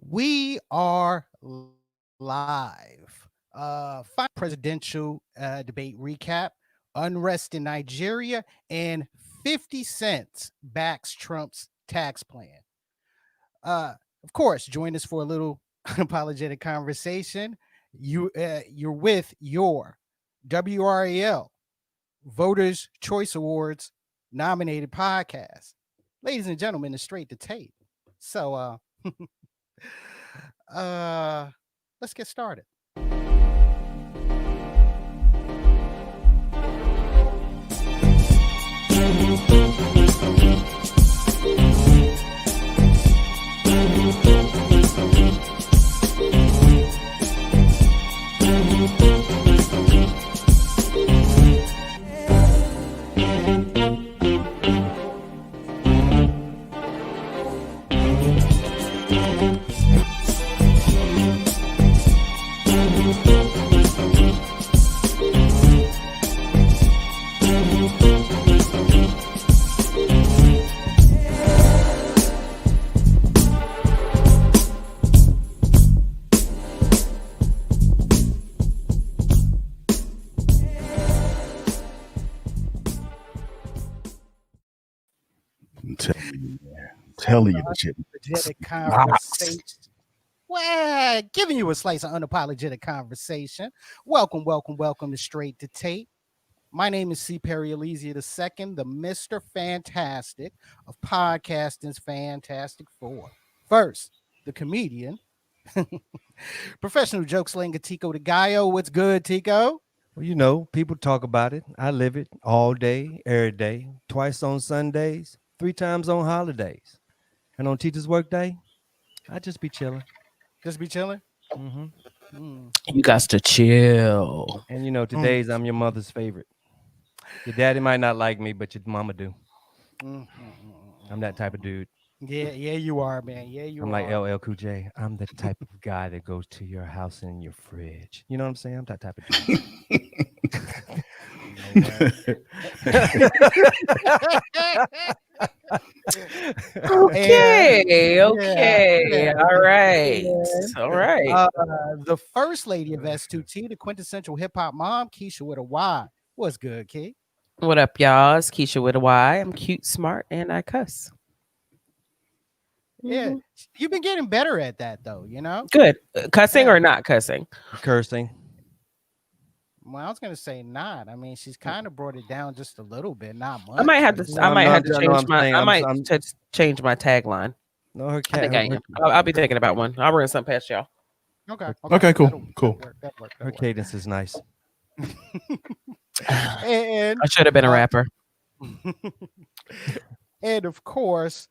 We are live. Final presidential debate recap, unrest in Nigeria, and 50 cents backs Trump's tax plan. Uh, of course, join us for a little unapologetic conversation. You're with your WRAL Voters Choice Awards nominated podcast. Ladies and gentlemen, it's straight to tape. So uh let's get started. Tell you the shit. Unapologetic conversation. Well, giving you a slice of unapologetic conversation. Welcome to Straight to Tape. My name is C. Perry Elysia II, the Mr. Fantastic of podcasting's Fantastic Four. First, the comedian, professional joke slinger Tico de Gallo. What's good, Tico? Well, you know, people talk about it. I live it all day, every day, twice on Sundays, 3 times on holidays. And on Teacher's Work Day, I just be chilling. Just be chilling? You got to chill. And you know, today's I'm your mother's favorite. Your daddy might not like me, but your mama do. I'm that type of dude. Yeah, you are, man. Yeah, you I'm are. like LL Cool J. I'm the type of guy that goes to your house and your fridge. You know what I'm saying? I'm that type of dude. Okay. All right. The first lady of S2T, the quintessential hip hop mom, Keisha with a Y. What's good, Key? What up, y'all? It's Keisha with a Y. I'm cute, smart, and I cuss. Yeah, you've been getting better at that, though. You know, Good. Cussing or not cussing? Cursing. Well, I was gonna say not. I mean, she's kind of brought it down just a little bit, not much. I might have to. I might have to change my. I might I'm- change my tagline. No, her I cat. think I am. I'll be thinking about one. I'll run something past y'all. Okay, cool. That'll work. Her cadence is nice. And I should have been a rapper. and of course,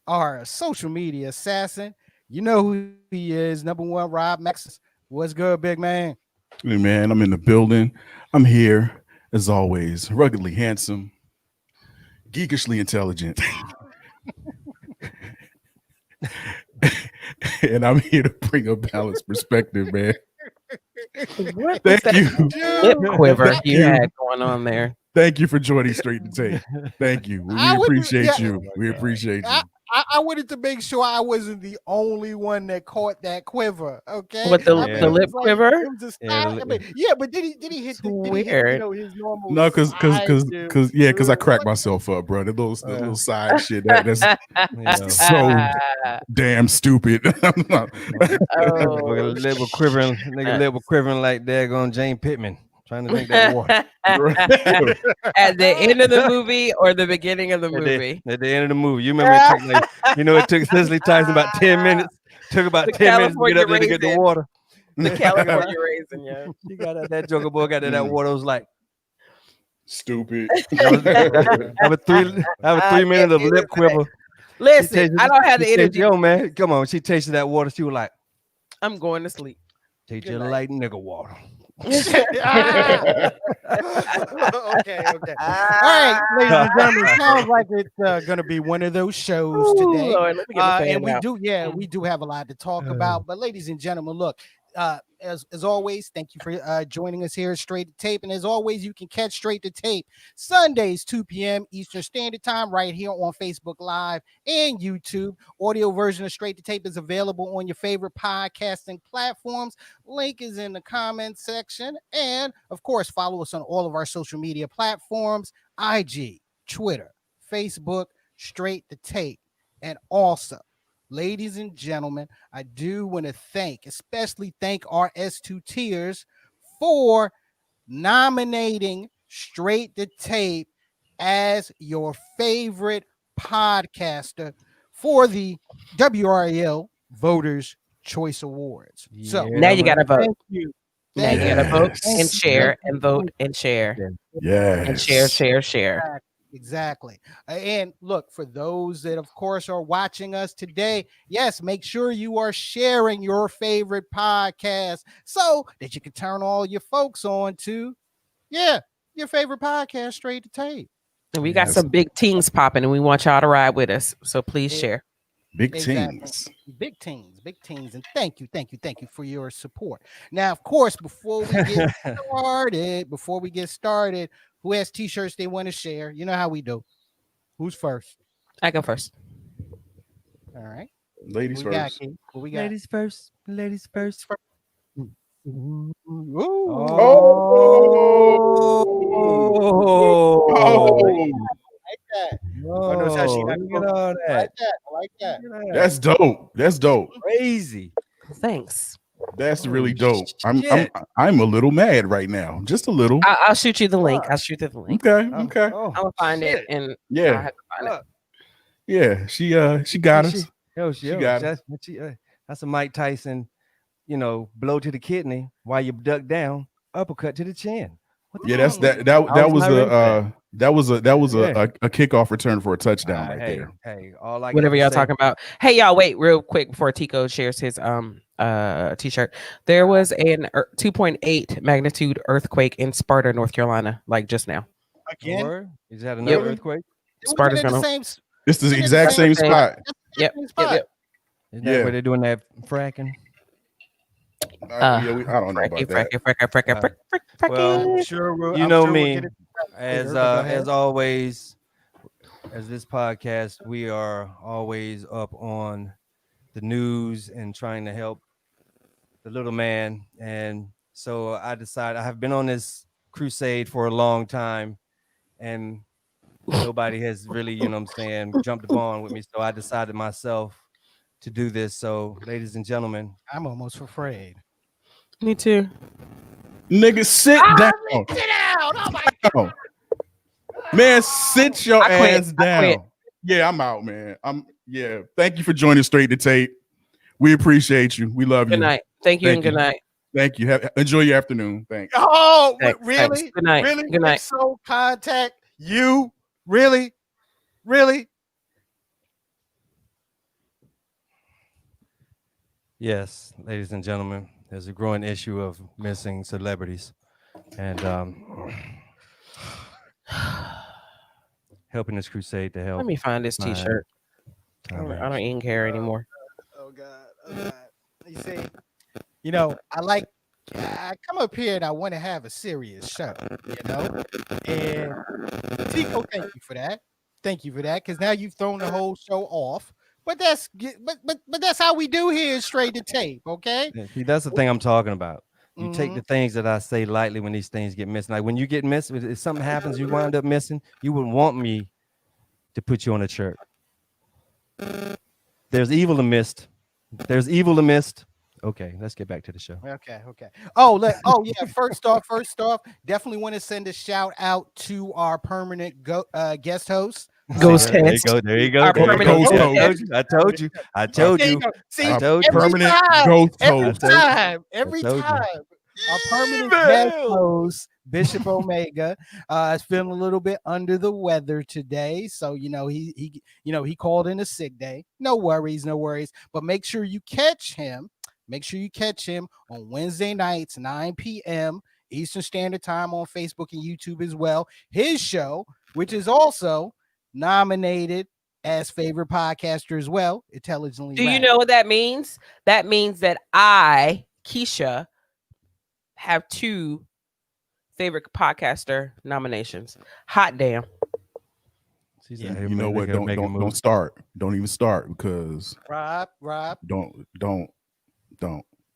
our social media assassin. You know who he is. Number one, Rob Maxis. What's good, big man? Hey, man, I'm in the building. I'm here, as always, ruggedly handsome, geekishly intelligent. And I'm here to bring a balanced perspective, man. What Thank was you. that lip quiver Thank you you. had going on there? Thank you for joining Straight to Tape. Thank you. We appreciate you. We appreciate you. I wanted to make sure I wasn't the only one that caught that quiver. Okay, With the it lip was quiver? It was a style. But did he hit? Did he hit, Weird. his normal? No, because I side cracked myself up, bro. The little side shit that's Yeah. so damn stupid. I'm not- Oh, Lip was quivering. Nigga lip was quivering like daggone Jane Pittman trying to drink that water. at the end of the movie or the beginning of the At movie? the end of the movie. You remember it took it took Cicely Tyson about 10 minutes. Took about The 10 minutes to get up there to get the California water. The California raisin, yeah. You got that Joker boy got that water. It was like Stupid. have a 3 minutes of lip quiver. Listen, I don't have the energy. Yo, man, come on. She tasted that water. She was like, I'm going to sleep. take Good your night. light nigga water. Okay. All right, ladies and gentlemen, sounds like it's gonna be one of those shows Ooh, today. Lord, let me get the fan And out. we do have a lot to talk about. But ladies and gentlemen, look, As always, thank you for joining us here at Straight to Tape. And as always, you can catch Straight to Tape Sundays, 2 p.m. Eastern Standard Time, right here on Facebook Live and YouTube. Audio version of Straight to Tape is available on your favorite podcasting platforms. Link is in the comments section. And of course, follow us on all of our social media platforms: IG, Twitter, Facebook, Straight to Tape. And also, ladies and gentlemen, I do want to especially thank our S2 tiers for nominating Straight to Tape as your favorite podcaster for the WRL Voters Choice Awards. So Now you gotta vote. thank you. Now you Thank gotta vote thank and Yes. you. share Thank you. and vote and share and share, Yes. share, share. Exactly. And look, for those that, of course, are watching us today, yes, make sure you are sharing your favorite podcast so that you can turn all your folks on to, your favorite podcast, Straight to Tape. And we got Yes. some big teams popping, and we want y'all to ride with us. So please Yeah. share. Big Exactly. teams. Big teams. And thank you for your support. Now, of course, before we get started, who has t-shirts they want to share? You know how we do. Who's first? I go first. All right. Ladies What we got, first. Keith? What we got? Ladies first. Ladies first. Ooh. Oh. Oh, Like that. Oh, notice how she got look to at go. all I like that. that. I like that. Look at that. That's dope. That's dope. Crazy. Thanks. That's Holy really dope. I'm shit. I'm a little mad right now. Just a little. I'll shoot you the link. I'll shoot you the link. Okay. Oh, Okay. oh, I'm gonna find it, shit. and I Yeah. have to find it. Fuck. Yeah. She got us. She got us. That's a Mike Tyson, blow to the kidney while you duck down, uppercut to the chin. What the Yeah, fuck? that's that I that was was not ready for that was Yeah. a kickoff return for a touchdown right hey, there. hey, all I got Whatever to y'all say. talking about. Hey, y'all, wait real quick before Tico shares his t-shirt. There was an 2.8 magnitude earthquake in Sparta, North Carolina, like just now. Again, Word? You just had Yep. another earthquake? Sparta's wasn't it the gonna. same? It's the Isn't it the exact same same spot. Yep. same Yep. spot? Yep. Isn't that Yeah. where they're doing that fracking? I don't know about that. Well, Sure, you I'm know sure me. We'll get it As later, but go ahead. as always, as this podcast, we are always up on the news and trying to help the little man. And so I decided I have been on this crusade for a long time, and nobody has really, jumped the ball with me. So I decided myself to do this. So, ladies and gentlemen, I'm almost afraid. Me too. Nigga, sit down. Sit down. Oh my Down. Man, sit your I quit. ass I quit. down. Yeah, I'm out, man. Thank you for joining Straight to Tape. We appreciate you. We love Good you. night. Thank you Thank and good you. night. Thank you. Enjoy your afternoon. Thanks. Oh, Thanks. really? Good night. Really? Good night. So contact you? Really? Really? yes, ladies and gentlemen, there's a growing issue of missing celebrities, and helping this crusade to help. Let me find this Fine. t-shirt. I Tom don't Hanks. even care anymore. Oh God. Oh God. You see, I come up here and I want to have a serious show, And Tico, thank you for that. Thank you for that, because now you've thrown the whole show off. But that's how we do here, Straight to Tape, okay? Yeah, see, that's the thing I'm talking about. You take Mhm. the things that I say lightly when these things get missing. Like when you get missed, if something happens, you wind up missing, you wouldn't want me to put you on a shirt. There's evil in mist. There's evil in mist. Okay, let's get back to the show. Okay. Oh yeah. First off, definitely want to send a shout out to our permanent guest host. Ghost There you test. go. There you go. Our There you permanent go. ghost I told you. I told There you. you go. See, I told you. every Permanent time, ghost every host. every told you. time, our permanent guest Evil. host, Bishop Omega, is feeling a little bit under the weather today. So he called in a sick day. No worries. But make sure you catch him. Make sure you catch him on Wednesday nights, 9 p.m. Eastern Standard Time on Facebook and YouTube as well. His show, which is also nominated as favorite podcaster as well, Intelligently Do you Rap. know what that means? That means that I Keisha have 2 favorite podcaster nominations. Hot damn. She's You, out here you know what? making Don't moves. start. Don't even start because Rob, don't.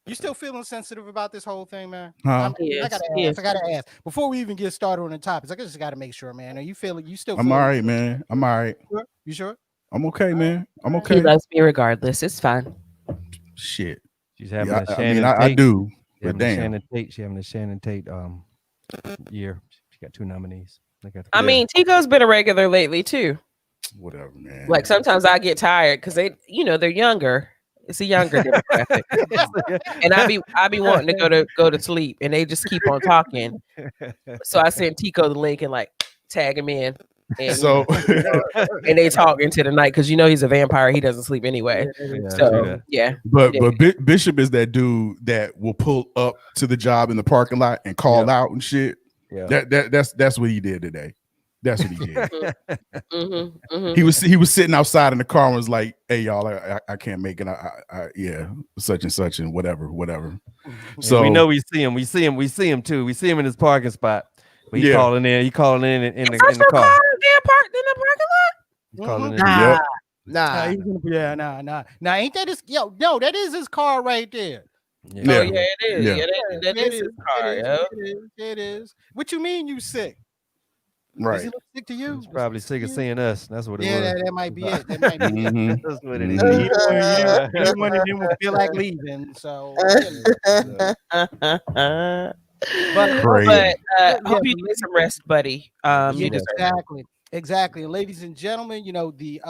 you still feeling sensitive about this whole thing, man? Huh? I gotta Yes. ask. I gotta ask before we even get started on the topics. I just gotta make sure, man. Are you feeling? You still? I'm all right, man. I'm all right. Sure? You sure? I'm okay, man. I'm He okay. loves me regardless. It's fine. Shit. She's having Yeah, a I mean, Shannon I Tate. do, She's but having a damn. Shannon Tate. She's having a Shannon Tate year. She got 2 nominees. I mean, Tico's been a regular lately too. Whatever, man. Like sometimes I get tired because they're younger. It's a younger demographic, and I be wanting to go to sleep, and they just keep on talking. So I send Tico the link and like tag him in, and So and they talk into the night because he's a vampire. He doesn't sleep anyway. So yeah. but Bishop is that dude that will pull up to the job in the parking lot and call out and shit. Yeah. That's what he did today. That's what he did. Mm-hmm. He was sitting outside in the car and was like, "Hey y'all, I can't make it. I such and such and whatever." So we know we see him too. We see him in his parking spot. But he calling in. He calling in the car. They're parked in the parking lot. He's calling in. Yep. Nah. Now, ain't that his? No, that is his car right there. Yeah. Oh yeah, it is. Yeah. That is his car. It is. What you mean you sick? Does Right. he look sick to you? He's probably sick of seeing us. That's what it was. Yeah, that might be it. That might be it. Mhm. That's what it is. Either one of them will feel like leaving. So, Crazy. hope you get some rest, buddy. Exactly. Ladies and gentlemen, the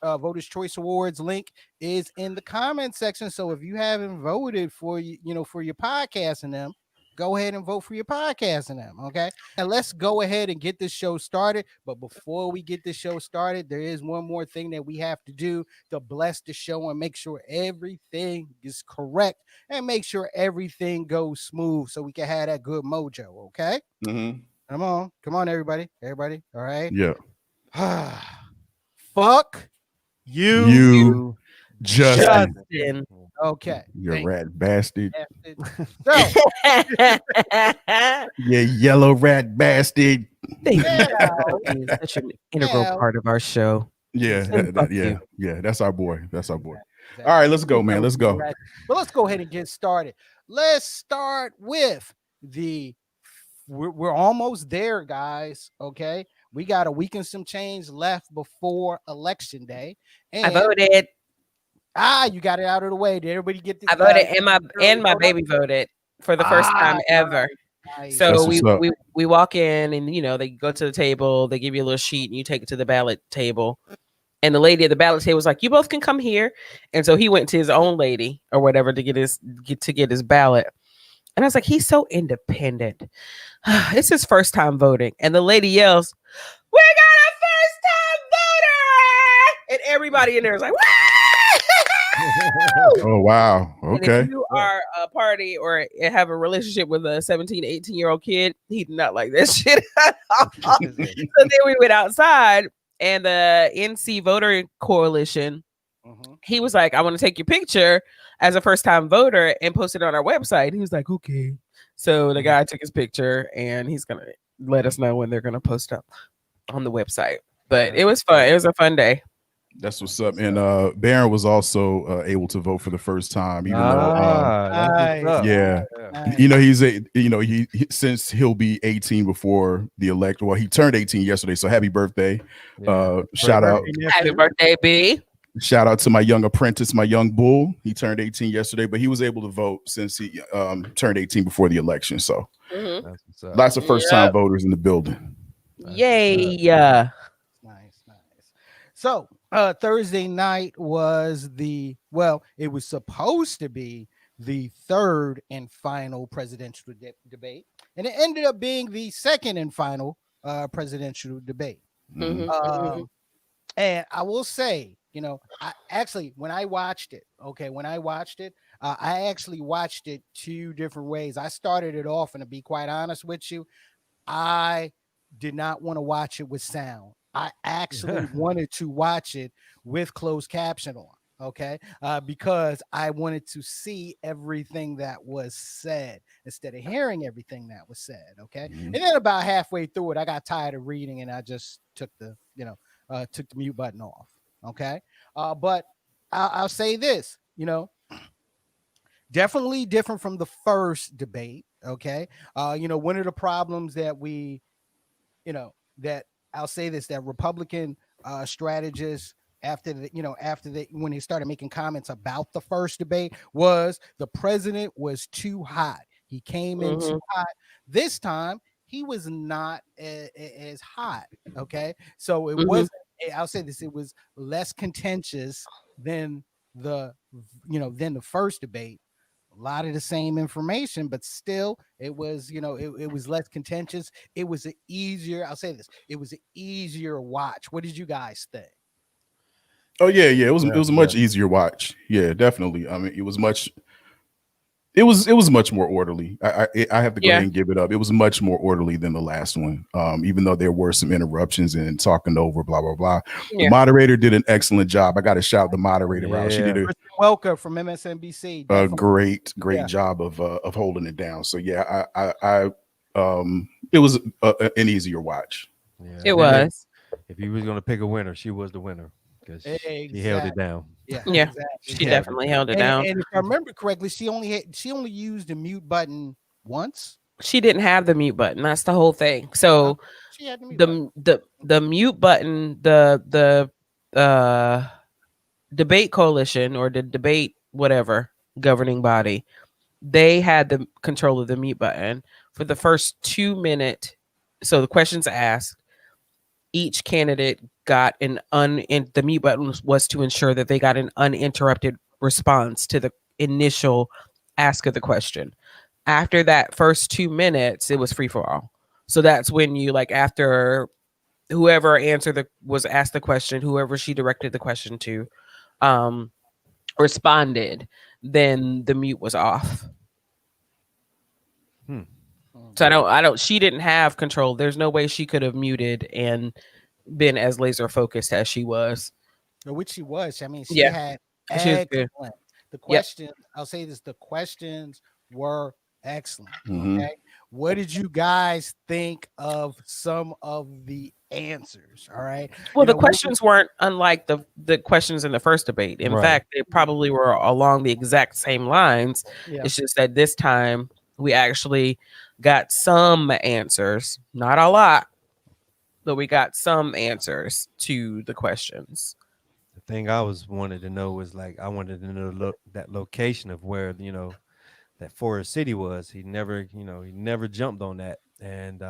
Voters Choice Awards link is in the comment section. So if you haven't voted for for your podcast and them, go ahead and vote for your podcast and them. Okay. And let's go ahead and get this show started. But before we get this show started, there is one more thing that we have to do to bless the show and make sure everything is correct and make sure everything goes smooth so we can have that good mojo. Okay. Mhm. Come on, everybody. All right. Yeah. Fuck You Justin. Okay. You rat bastard. So, You yellow rat bastard. Thank you. Such an integral part of our show. Yeah, Fuck you. yeah. That's our boy. Exactly. All right, let's go, man. Let's go. Well, let's go ahead and get started. Let's start with we're almost there, guys. Okay. We got a week and some change left before election day. And I voted. You got it out of the way. Did everybody get this? I voted, and my baby voted for the first time ever. Nice. So we walk in, and they go to the table, they give you a little sheet, and you take it to the ballot table. And the lady at the ballot table was like, "You both can come here." And so he went to his own lady or whatever to get his ballot. And I was like, he's so independent. It's his first time voting. And the lady yells, "We got a first time voter!" And everybody in there is like, "Woo!" Oh, wow. And Okay. if you are a party or have a relationship with a 17, 18-year-old kid, he did not like that shit at all. So then we went outside, and the NC Voter Coalition, he was like, "I want to take your picture as a first-time voter and post it on our website." He was like, "Okay." So the guy took his picture, and he's going to let us know when they're going to post up on the website. But it was fun. It was a fun day. That's what's up. And Barron was also able to vote for the first time, even though yeah. He since he'll be 18 before the elect. Well, he turned 18 yesterday, so happy birthday. Shout out. Happy birthday, B. Shout out to my young apprentice, my young bull. He turned 18 yesterday, but he was able to vote since he turned 18 before the election. So lots of first time voters in the building. Yay. Nice. So Thursday night was it was supposed to be the third and final presidential debate, and it ended up being the second and final presidential debate. And I will say, when I watched it, I actually watched it 2 different ways. I started it off, and to be quite honest with you, I did not want to watch it with sound. I actually wanted to watch it with closed caption on. Okay, because I wanted to see everything that was said instead of hearing everything that was said. Okay, and then about halfway through it, I got tired of reading and I just took the took the mute button off. Okay, but I'll say this, definitely different from the first debate. Okay, one of the problems that that I'll say this, that Republican strategists, after when they started making comments about the first debate, was the president was too hot. He came in too hot. This time he was not as hot. Okay, so it wasn't. I'll say this: it was less contentious than than the first debate. A lot of the same information, but still it was, it was less contentious. It was an easier, I'll say this, it was an easier watch. What did you guys think? Oh yeah, it was a much easier watch. Yeah, definitely. I mean, it was much more orderly. I have to go ahead and give it up. It was much more orderly than the last one. Even though there were some interruptions and talking over, blah blah blah. The moderator did an excellent job. I got to shout the moderator out. She did a Welcome from MSNBC. A great job of holding it down. So yeah, it was an easier watch. Yeah, it was. If he was going to pick a winner, she was the winner. He held it down. Yeah, exactly. She definitely held it down. And if I remember correctly, she only used the mute button once. She didn't have the mute button. That's the whole thing. So she had the mute button, the debate coalition or the debate whatever governing body, they had the control of the mute button for the first 2 minutes. So the questions asked, each candidate got the mute button was to ensure that they got an uninterrupted response to the initial ask of the question. After that first 2 minutes, it was free for all. So that's when you, like, after whoever was asked the question, whoever she directed the question to, responded, then the mute was off. So she didn't have control. There's no way she could have muted and been as laser focused as she was. Which she was. I mean, she had excellent. The question, I'll say this, the questions were excellent. Okay. What did you guys think of some of the answers? All right. Well, the questions weren't unlike the questions in the first debate. In fact, they probably were along the exact same lines. It's just that this time we actually got some answers, not a lot, but we got some answers to the questions. The thing I wanted to know was, like, I wanted to know that location of where, that Forest City was. He never jumped on that. And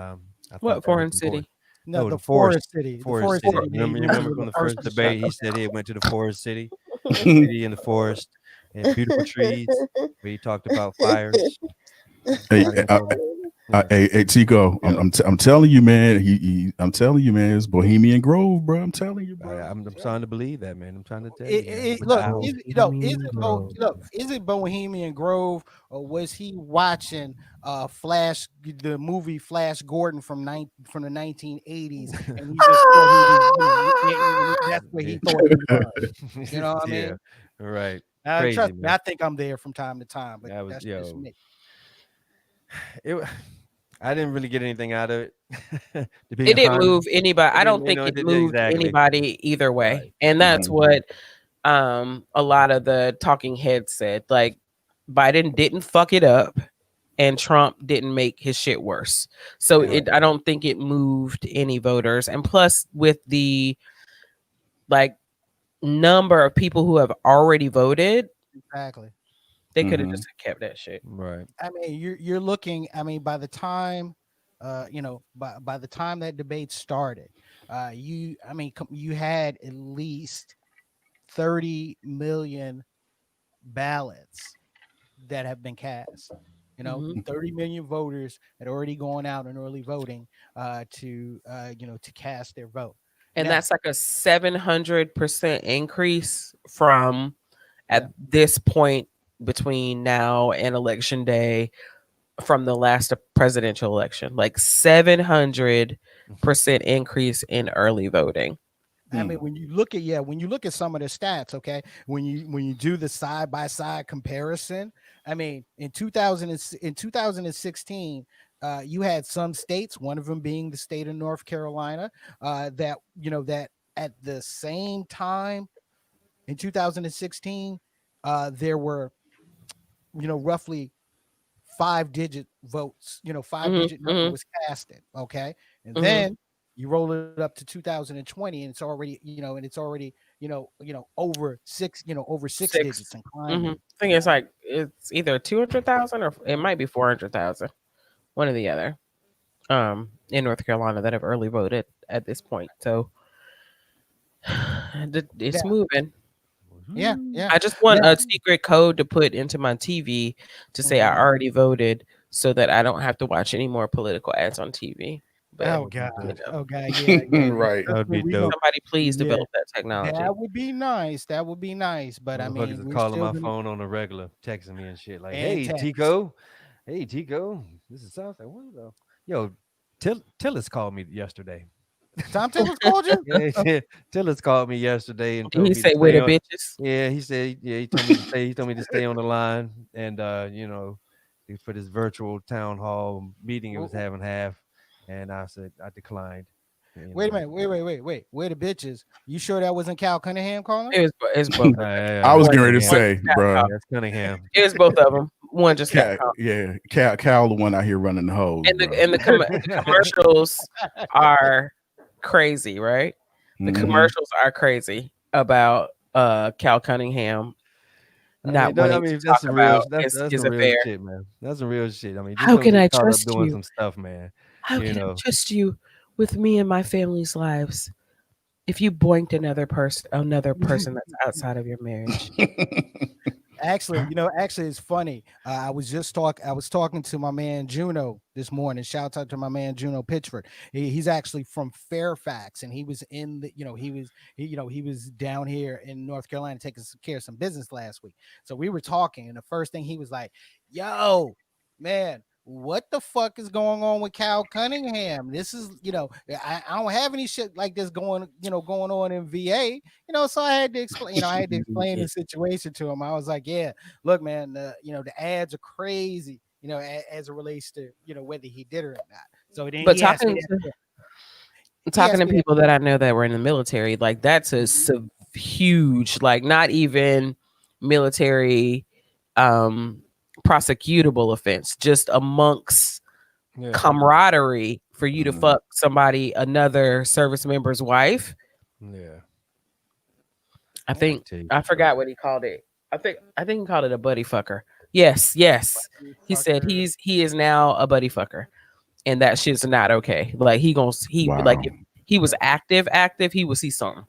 what Forest City? No, the Forest City. Forest City. Remember from the first debate, he said he went to the Forest City, city in the forest, and beautiful trees. Where he talked about fires. Hey, Tico, I'm telling you, man. I'm telling you, man. It's Bohemian Grove, bro. I'm telling you, bro. I'm trying to believe that, man. I'm trying to tell you. Is it Bohemian Grove, or was he watching the movie Flash Gordon from the 1980s, and he just thought that's where he thought he was. You know what I mean? Right. Trust me, I think I'm there from time to time, but that's just me. I didn't really get anything out of it. It didn't move anybody. I don't think it moved anybody either way. Right. And that's what a lot of the talking heads said. Like, Biden didn't fuck it up and Trump didn't make his shit worse. So I don't think it moved any voters. And plus, with the number of people who have already voted, exactly, they could have just kept that shit. Right. I mean, you're looking. I mean, by the time, by the time that debate started, you had at least 30 million ballots that have been cast. 30 million voters had already gone out and early voting to cast their vote. And that's like a 700% increase from at this point between now and election day from the last presidential election. Like 700% increase in early voting. I mean, when you look at some of the stats, okay, when you do the side by side comparison, I mean, in 2016, you had some states, one of them being the state of North Carolina, that that at the same time in 2016, there were roughly 5-digit votes, 5-digit number was casted. Okay. And then you roll it up to 2020 and it's already, over six digits and climbing. I think it's either 200,000 or it might be 400,000, one or the other, in North Carolina that have early voted at this point. So it's moving. Yeah. I just want a secret code to put into my TV to say I already voted, so that I don't have to watch any more political ads on TV. But, oh God, yeah. Right. That would be dope. Somebody please develop that technology. That would be nice. But I mean, we're calling my phone on the regular, texting me and shit like, "Hey Tico, this is South. What the? Yo, Tillis called me yesterday. Tom Tillis called you? Yeah, Tillis called me yesterday and told He me said, to "Where stay the on." bitches?" Yeah, he said. Yeah, he told me to stay. He told me to stay on the line, and for this virtual town hall meeting, it was half and half, and I said I declined. Wait a minute. Wait. Where the bitches? You sure that wasn't Cal Cunningham calling? It's both. I was getting ready to say, bro. That's Cunningham. It was both of them. One just got caught. Yeah, Cal, the one out here running the hose. And the commercials are crazy, right? The commercials are crazy about Cal Cunningham not wanting to talk about his affair. Shit, man. That's some real shit. I mean, how can I trust doing you? Some stuff, man. How can I trust you with me and my family's lives if you boinked another person that's outside of your marriage? Actually, it's funny. I was talking to my man Juno this morning. Shout out to my man Juno Pitchford. He's actually from Fairfax, and he was in the, he was down here in North Carolina taking care of some business last week. So we were talking, and the first thing he was like, "Yo, man, what the fuck is going on with Cal Cunningham? This is, I don't have any shit like this going on in VA, so I had to explain, the situation to him. I was like, yeah, look, man, the ads are crazy, as it relates to, whether he did or not. So then, but talking to people that I know that were in the military, like that's a huge, like not even military, prosecutable offense, just amongst camaraderie for you to fuck another service member's wife. Yeah, I forgot what he called it. I think he called it a buddy fucker. Yes. He said he is now a buddy fucker, and that shit's not okay. Like like if he was active, he would see something.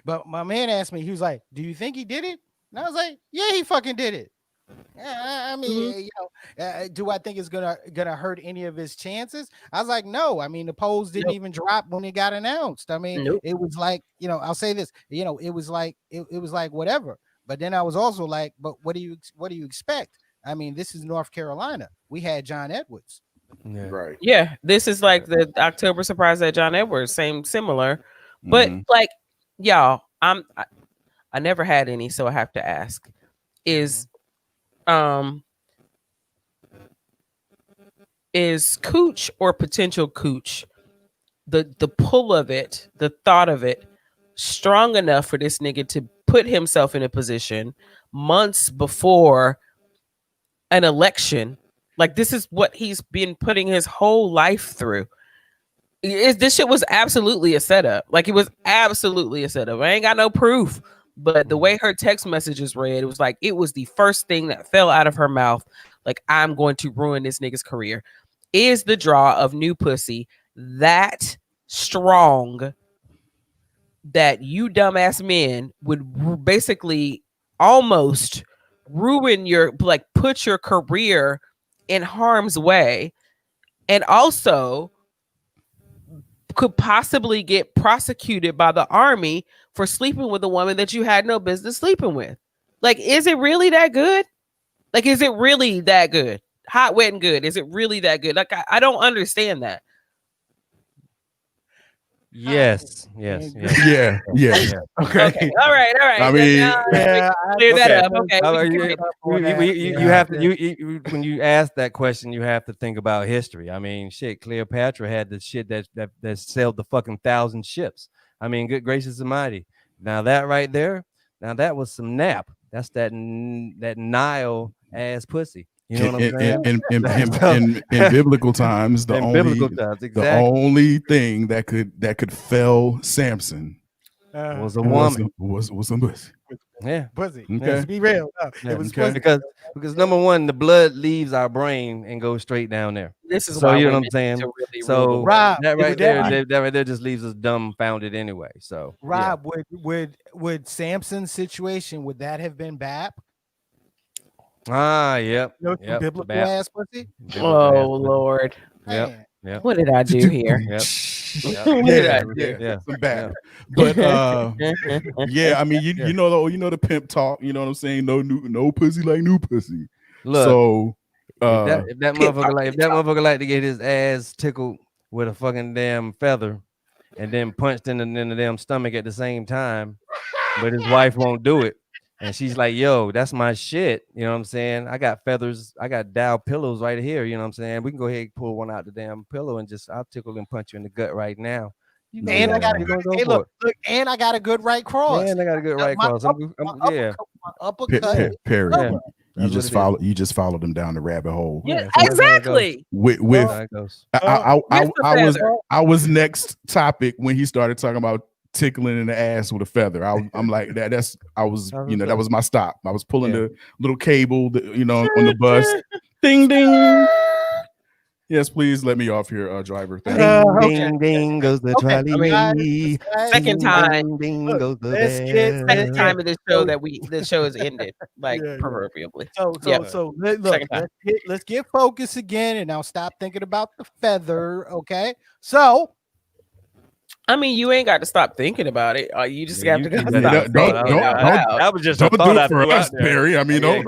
But my man asked me, he was like, "Do you think he did it?" And I was like, "Yeah, he fucking did it." I mean, do I think it's gonna hurt any of his chances? I was like, no. I mean, the polls didn't even drop when it got announced. I mean, it was like, I'll say this, it was like whatever. But then I was also like, but what do you expect? I mean, this is North Carolina. We had John Edwards. Yeah. Right. Yeah, this is like the October surprise at John Edwards, similar. But like, y'all, I never had any, so I have to ask. Is cooch or potential cooch, the pull of it, the thought of it, strong enough for this nigga to put himself in a position months before an election? Like, this is what he's been putting his whole life through. This shit was absolutely a setup. Like, it was absolutely a setup. I ain't got no proof. But the way her text messages read, it was like it was the first thing that fell out of her mouth. Like, I'm going to ruin this nigga's career. Is the draw of new pussy that strong that you dumbass men would basically almost ruin put your career in harm's way, and also could possibly get prosecuted by the army for sleeping with a woman that you had no business sleeping with? Like, is it really that good? Like, is it really that good? Hot, wet, and good. Is it really that good? Like, I don't understand that. Yes. Yeah. Okay. All right. I mean, Clear that up. Okay. You have to. You when you ask that question, you have to think about history. I mean, shit. Cleopatra had the shit that sailed the fucking 1,000 ships. I mean, good gracious almighty. Now that right there, now that was some nap. That's that Nile ass pussy. You know what I'm saying? In biblical times, the only thing that could fell Samson was a woman. Was a pussy. Yeah, pussy. Okay. Let's be real. It was pussy. Because number one, the blood leaves our brain and goes straight down there. This is so why you know what I'm saying. Really so Rob, that right there just leaves us dumbfounded anyway. So Rob, would Samson's situation, would that have been BAP? Yep. Biblical ass pussy. Lord. Yep. What did I do here? Some bad. But yeah, I mean, you know the pimp talk. You know what I'm saying? No pussy like new pussy. Look, so if that motherfucker like to get his ass tickled with a fucking damn feather, and then punched in the damn stomach at the same time, but his wife won't do it. And she's like, yo, that's my shit. You know what I'm saying? I got feathers. I got Dow pillows right here. You know what I'm saying? We can go ahead and pull one out the damn pillow and I'll tickle and punch you in the gut right now. And I got a good, and I got a good right cross. And I got a good right cross. Uppercut. Perry, you just followed them down the rabbit hole. Yeah, exactly. I was next topic when he started talking about tickling in the ass with a feather. I'm like that was my stop. I was pulling the little cable on the bus. Ding ding. Yes, please let me off here, driver. Ding ding goes the trolley. Second time. Ding goes the second time of this show that this show has ended, like proverbially. So look, let's get focused again, and now stop thinking about the feather. Okay, so. I mean, you ain't got to stop thinking about it. You just have to stop. That was just a thought for us, Perry. I mean, don't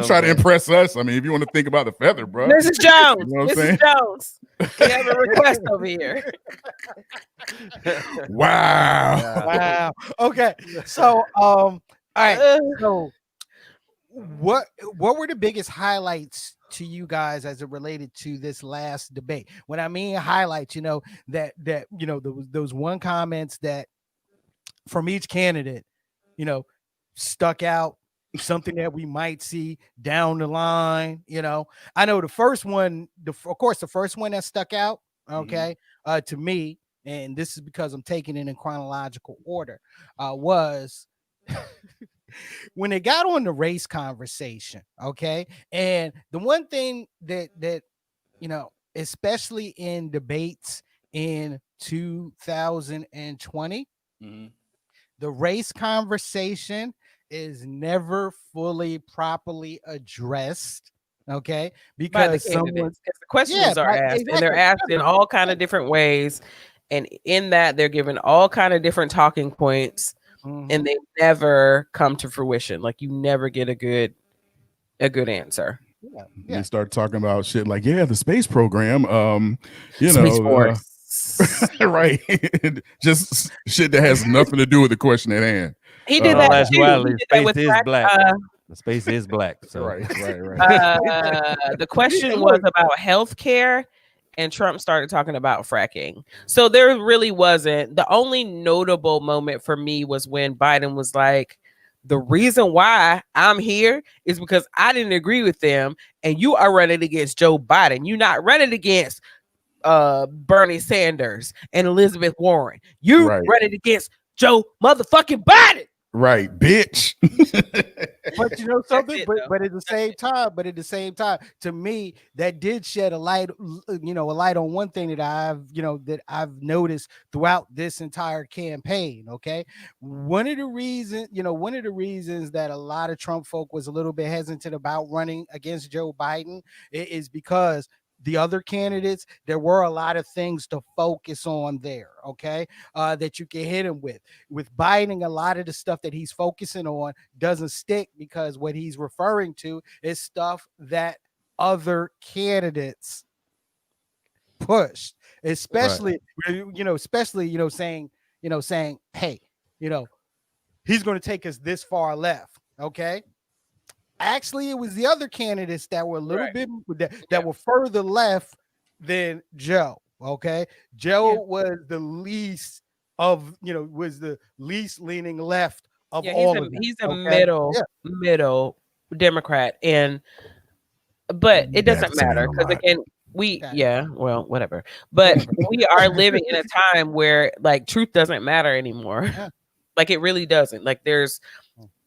try to impress us. I mean, if you want to think about the feather, bro. Mrs. Jones, you know Mrs. Jones, we have a request over here. Wow. Okay, so all right. So, what were the biggest highlights to you guys as it related to this last debate? When I mean highlights, those one comments that from each candidate, stuck out, something that we might see down the line. I know the first one, the first one that stuck out, to me, and this is because I'm taking it in chronological order, was when they got on the race conversation, and the one thing that especially in debates in 2020, the race conversation is never fully properly addressed, because the questions are asked, and they're asked in all kind of different ways, and in that they're given all kind of different talking points. And they never come to fruition. Like you never get a good answer. They start talking about shit like, the space program, Space Force. right? Just shit that has nothing to do with the question at hand. He did that too. Space is black. The space is black. So right. The question was about healthcare. And Trump started talking about fracking. So there really wasn't. The only notable moment for me was when Biden was like, the reason why I'm here is because I didn't agree with them. And you are running against Joe Biden. You're not running against Bernie Sanders and Elizabeth Warren. You're running against Joe motherfucking Biden. Right, bitch. But you know something, but at the same time, to me, that did shed a light, on one thing that I've noticed throughout this entire campaign. One of the reasons that a lot of Trump folk was a little bit hesitant about running against Joe Biden is because the other candidates, there were a lot of things to focus on there, that you can hit him with. With Biden, a lot of the stuff that he's focusing on doesn't stick because what he's referring to is stuff that other candidates pushed, especially saying hey, he's going to take us this far left. Okay. Actually, it was the other candidates that were a little bit that were further left than Joe. Okay. Joe was the least leaning left of all of them. He's a middle Democrat. But it doesn't matter because again, whatever. But we are living in a time where like truth doesn't matter anymore. Yeah. Like it really doesn't. Like there's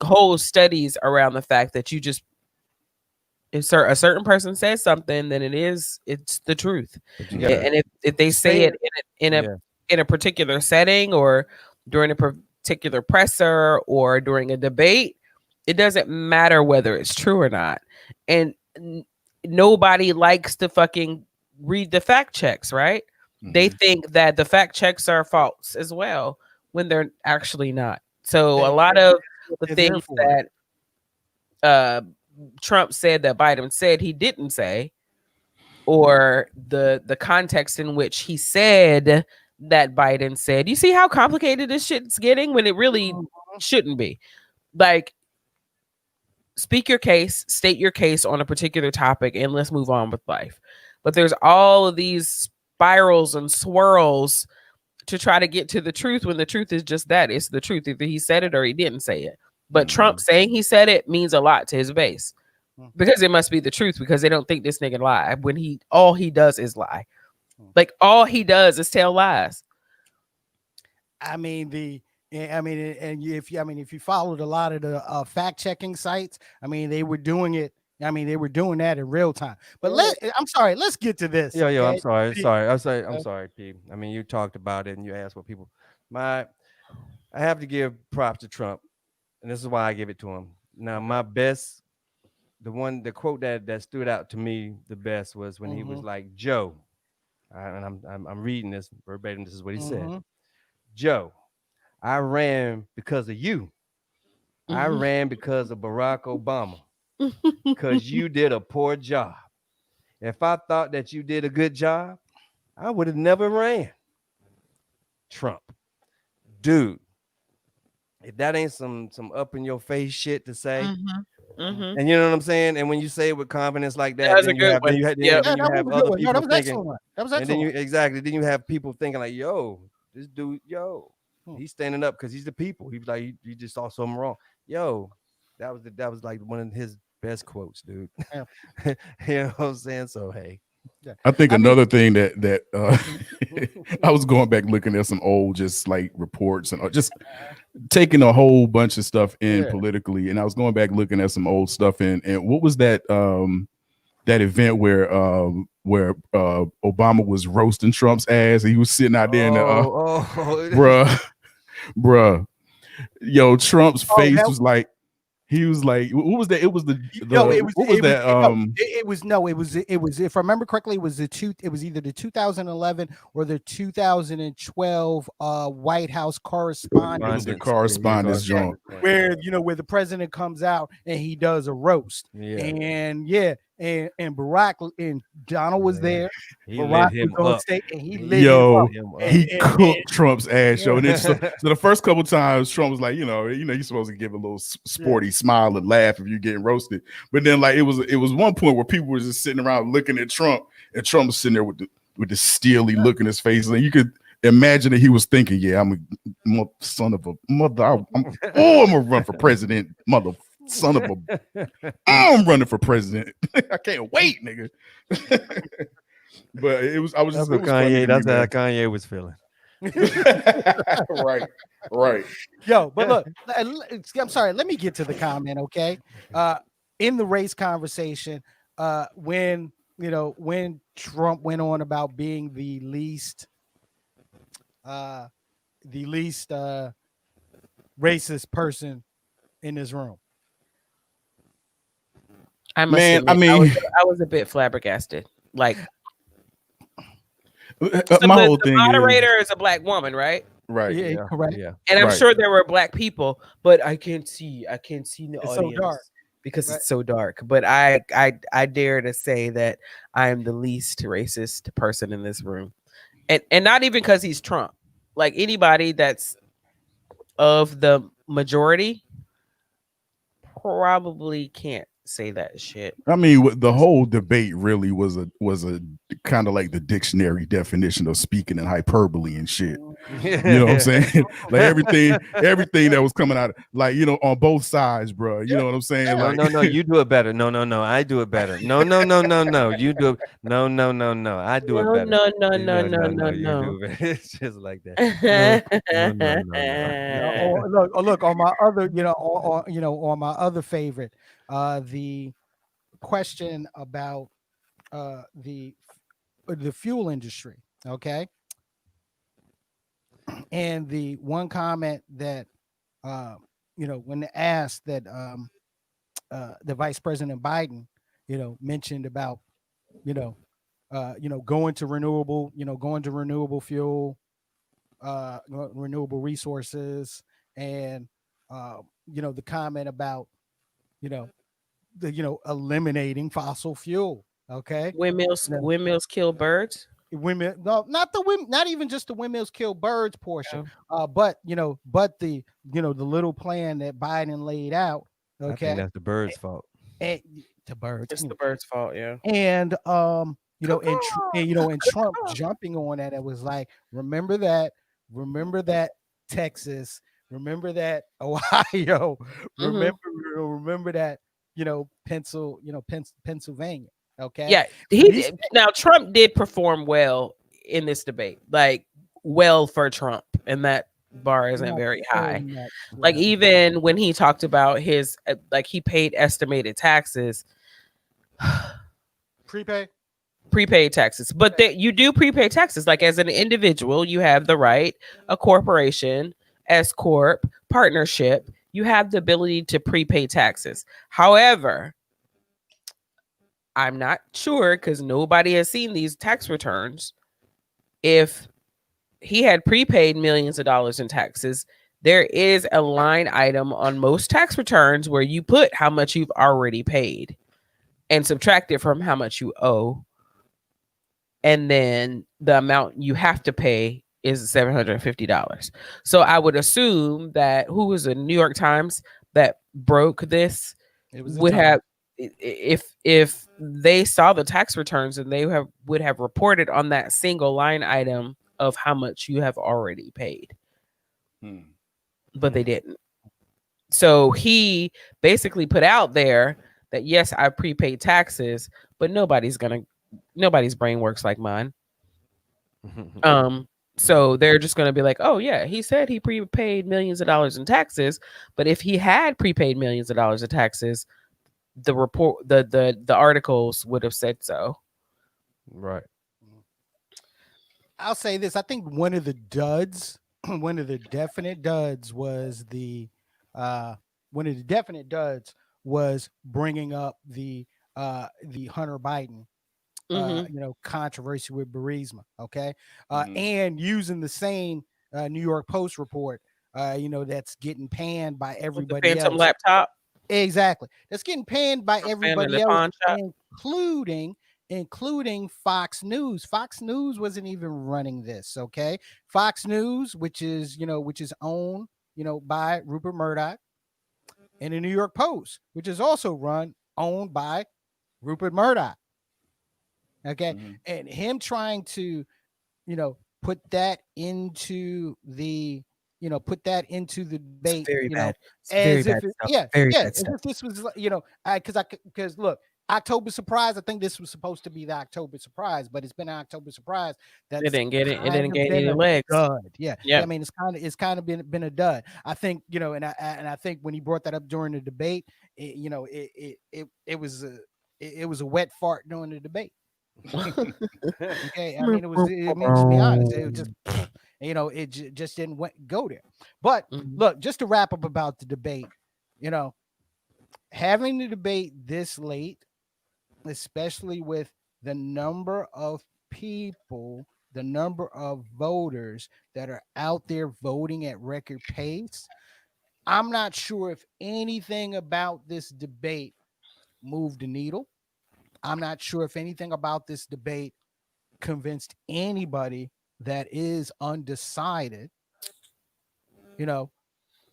whole studies around the fact that you just if a certain person says something, then it's the truth. And if they say it in a particular setting or during a particular presser or during a debate, it doesn't matter whether it's true or not. And nobody likes to fucking read the fact checks, right? Mm-hmm. They think that the fact checks are false as well when they're actually not. So a lot of the things that Trump said that Biden said he didn't say, or the context in which he said that Biden said, you see how complicated this shit's getting when it really shouldn't be. Like, speak your case, state your case on a particular topic, and let's move on with life. But there's all of these spirals and swirls to try to get to the truth when the truth is just that. It's the truth. Either he said it or he didn't say it. But Trump saying he said it means a lot to his base because it must be the truth because they don't think this nigga lied when all he does is lie. Like all he does is tell lies. If you followed a lot of the fact checking sites, they were doing it. They were doing that in real time. But let's get to this. Okay? I'm sorry, P. You talked about it and you asked what people. I have to give props to Trump, and this is why I give it to him. Now, my best, the quote that stood out to me the best was when he was like, Joe, and I'm reading this verbatim. This is what he said. Joe, I ran because of you. I ran because of Barack Obama. Because you did a poor job. If I thought that you did a good job, I would have never ran. Trump. Dude, if that ain't some up in your face shit to say, and you know what I'm saying? And when you say it with confidence like that, that was a good one. That was excellent. Then you have people thinking like, yo, this dude, he's standing up because he's the people. He was like, you just saw something wrong. Yo, that was like one of his best quotes, dude. Yeah. You know what I'm saying? So hey. I think another thing that I was going back looking at some old just like reports and just taking a whole bunch of stuff in politically, and I was going back looking at some old stuff and what was that that event where Obama was roasting Trump's ass and he was sitting out there in the bruh. Yo, Trump's face was like, he was like, what was that? It was if I remember correctly, it was either the 2011 or the 2012 White House correspondence. It was the correspondence joint where the president comes out and he does a roast. And Barack and Donald was there. Barack was on stage and he lit him up. He cooked Trump's ass, yo. And then, so the first couple times Trump was like, you're supposed to give a little sporty smile and laugh if you're getting roasted. But then like it was one point where people were just sitting around looking at Trump, and Trump was sitting there with the steely look in his face, and you could imagine that he was thinking, I'm a son of a mother. I'm gonna run for president, mother. Son of a, I'm running for president. I can't wait, nigga. But that's what Kanye was feeling. Right. Yo, but look, I'm sorry. Let me get to the comment, okay? In the race conversation, when Trump went on about being the least racist person in this room. I was a bit flabbergasted. Like, my whole thing. The moderator is a black woman, right? Right. Yeah, correct. Yeah. And I'm sure there were black people, but I can't see the audience. So dark. because Right. it's so dark. But I dare to say that I am the least racist person in this room, and not even because he's Trump. Like anybody that's of the majority probably can't say that shit. I mean, the whole debate really was a kind of like the dictionary definition of speaking in hyperbole and shit. You know what I'm saying? Like everything that was coming out, like, you know, on both sides, bro. You know what I'm saying? No, Like, no, you do it better. No, I do it better. No, you do it. No, I do it No, better. no, no, no, No, no, no, you no. do it. It's just like that. No. Look on my other, on my other favorite, the question about the fuel industry. Okay, and the one comment that when asked that the Vice President Biden, mentioned about going to renewable fuel, renewable resources, and the comment about you know eliminating fossil fuel. Okay, now, Windmills kill birds. women, no, not the women, not even just the windmills kill birds portion, but the little plan that Biden laid out. I think Okay, that's the bird's fault. and the birds, It's the bird's fault, yeah. and and Trump jumping on that. It was like, remember that Texas, remember that Ohio, remember remember that Pennsylvania. Okay, Yeah, now Trump did perform well in this debate, like well for Trump, and that bar isn't very high. Like even when he talked about his like he paid estimated taxes, prepaid taxes, but that you do prepaid taxes. Like as an individual, you have the right, a corporation, S corp, partnership, you have the ability to prepay taxes. However, I'm not sure because nobody has seen these tax returns. If he had prepaid millions of dollars in taxes, there is a line item on most tax returns where you put how much you've already paid and subtract it from how much you owe. And then the amount you have to pay is $750. So I would assume that who was the New York Times that broke this would have, if they saw the tax returns and they would have reported on that single line item of how much you have already paid. But they didn't. So he basically put out there that yes, I prepaid taxes, but nobody's brain works like mine. So they're just going to be like, oh yeah, he said he prepaid millions of dollars in taxes, but if he had prepaid millions of dollars in taxes, the report, the articles would have said so. Right. I'll say this. I think one of the definite duds was bringing up the Hunter Biden controversy with Burisma. Okay, and using the same New York Post report, that's getting panned by everybody with the Phantom else. Laptop. Exactly, that's getting panned by everybody else, including Fox News. Fox News wasn't even running this. Okay, Fox News, which is owned by Rupert Murdoch, and the New York Post, which is also owned by Rupert Murdoch. Okay, and him trying to put that into the debate, very bad. as very if bad yeah, very yeah, bad as stuff. if this was because look, October surprise. I think this was supposed to be the October surprise, but it's been an October surprise that It didn't get it. It didn't gain any legs. Dud. Yeah. Yeah. I mean, it's kind of been a dud. I think and I think when he brought that up during the debate, it was a wet fart during the debate. Okay, I mean, to be honest, it was just it just didn't go there. But look, just to wrap up about the debate, having the debate this late, especially with the number of people, the number of voters that are out there voting at record pace, I'm not sure if anything about this debate moved the needle. I'm not sure if anything about this debate convinced anybody that is undecided. You know,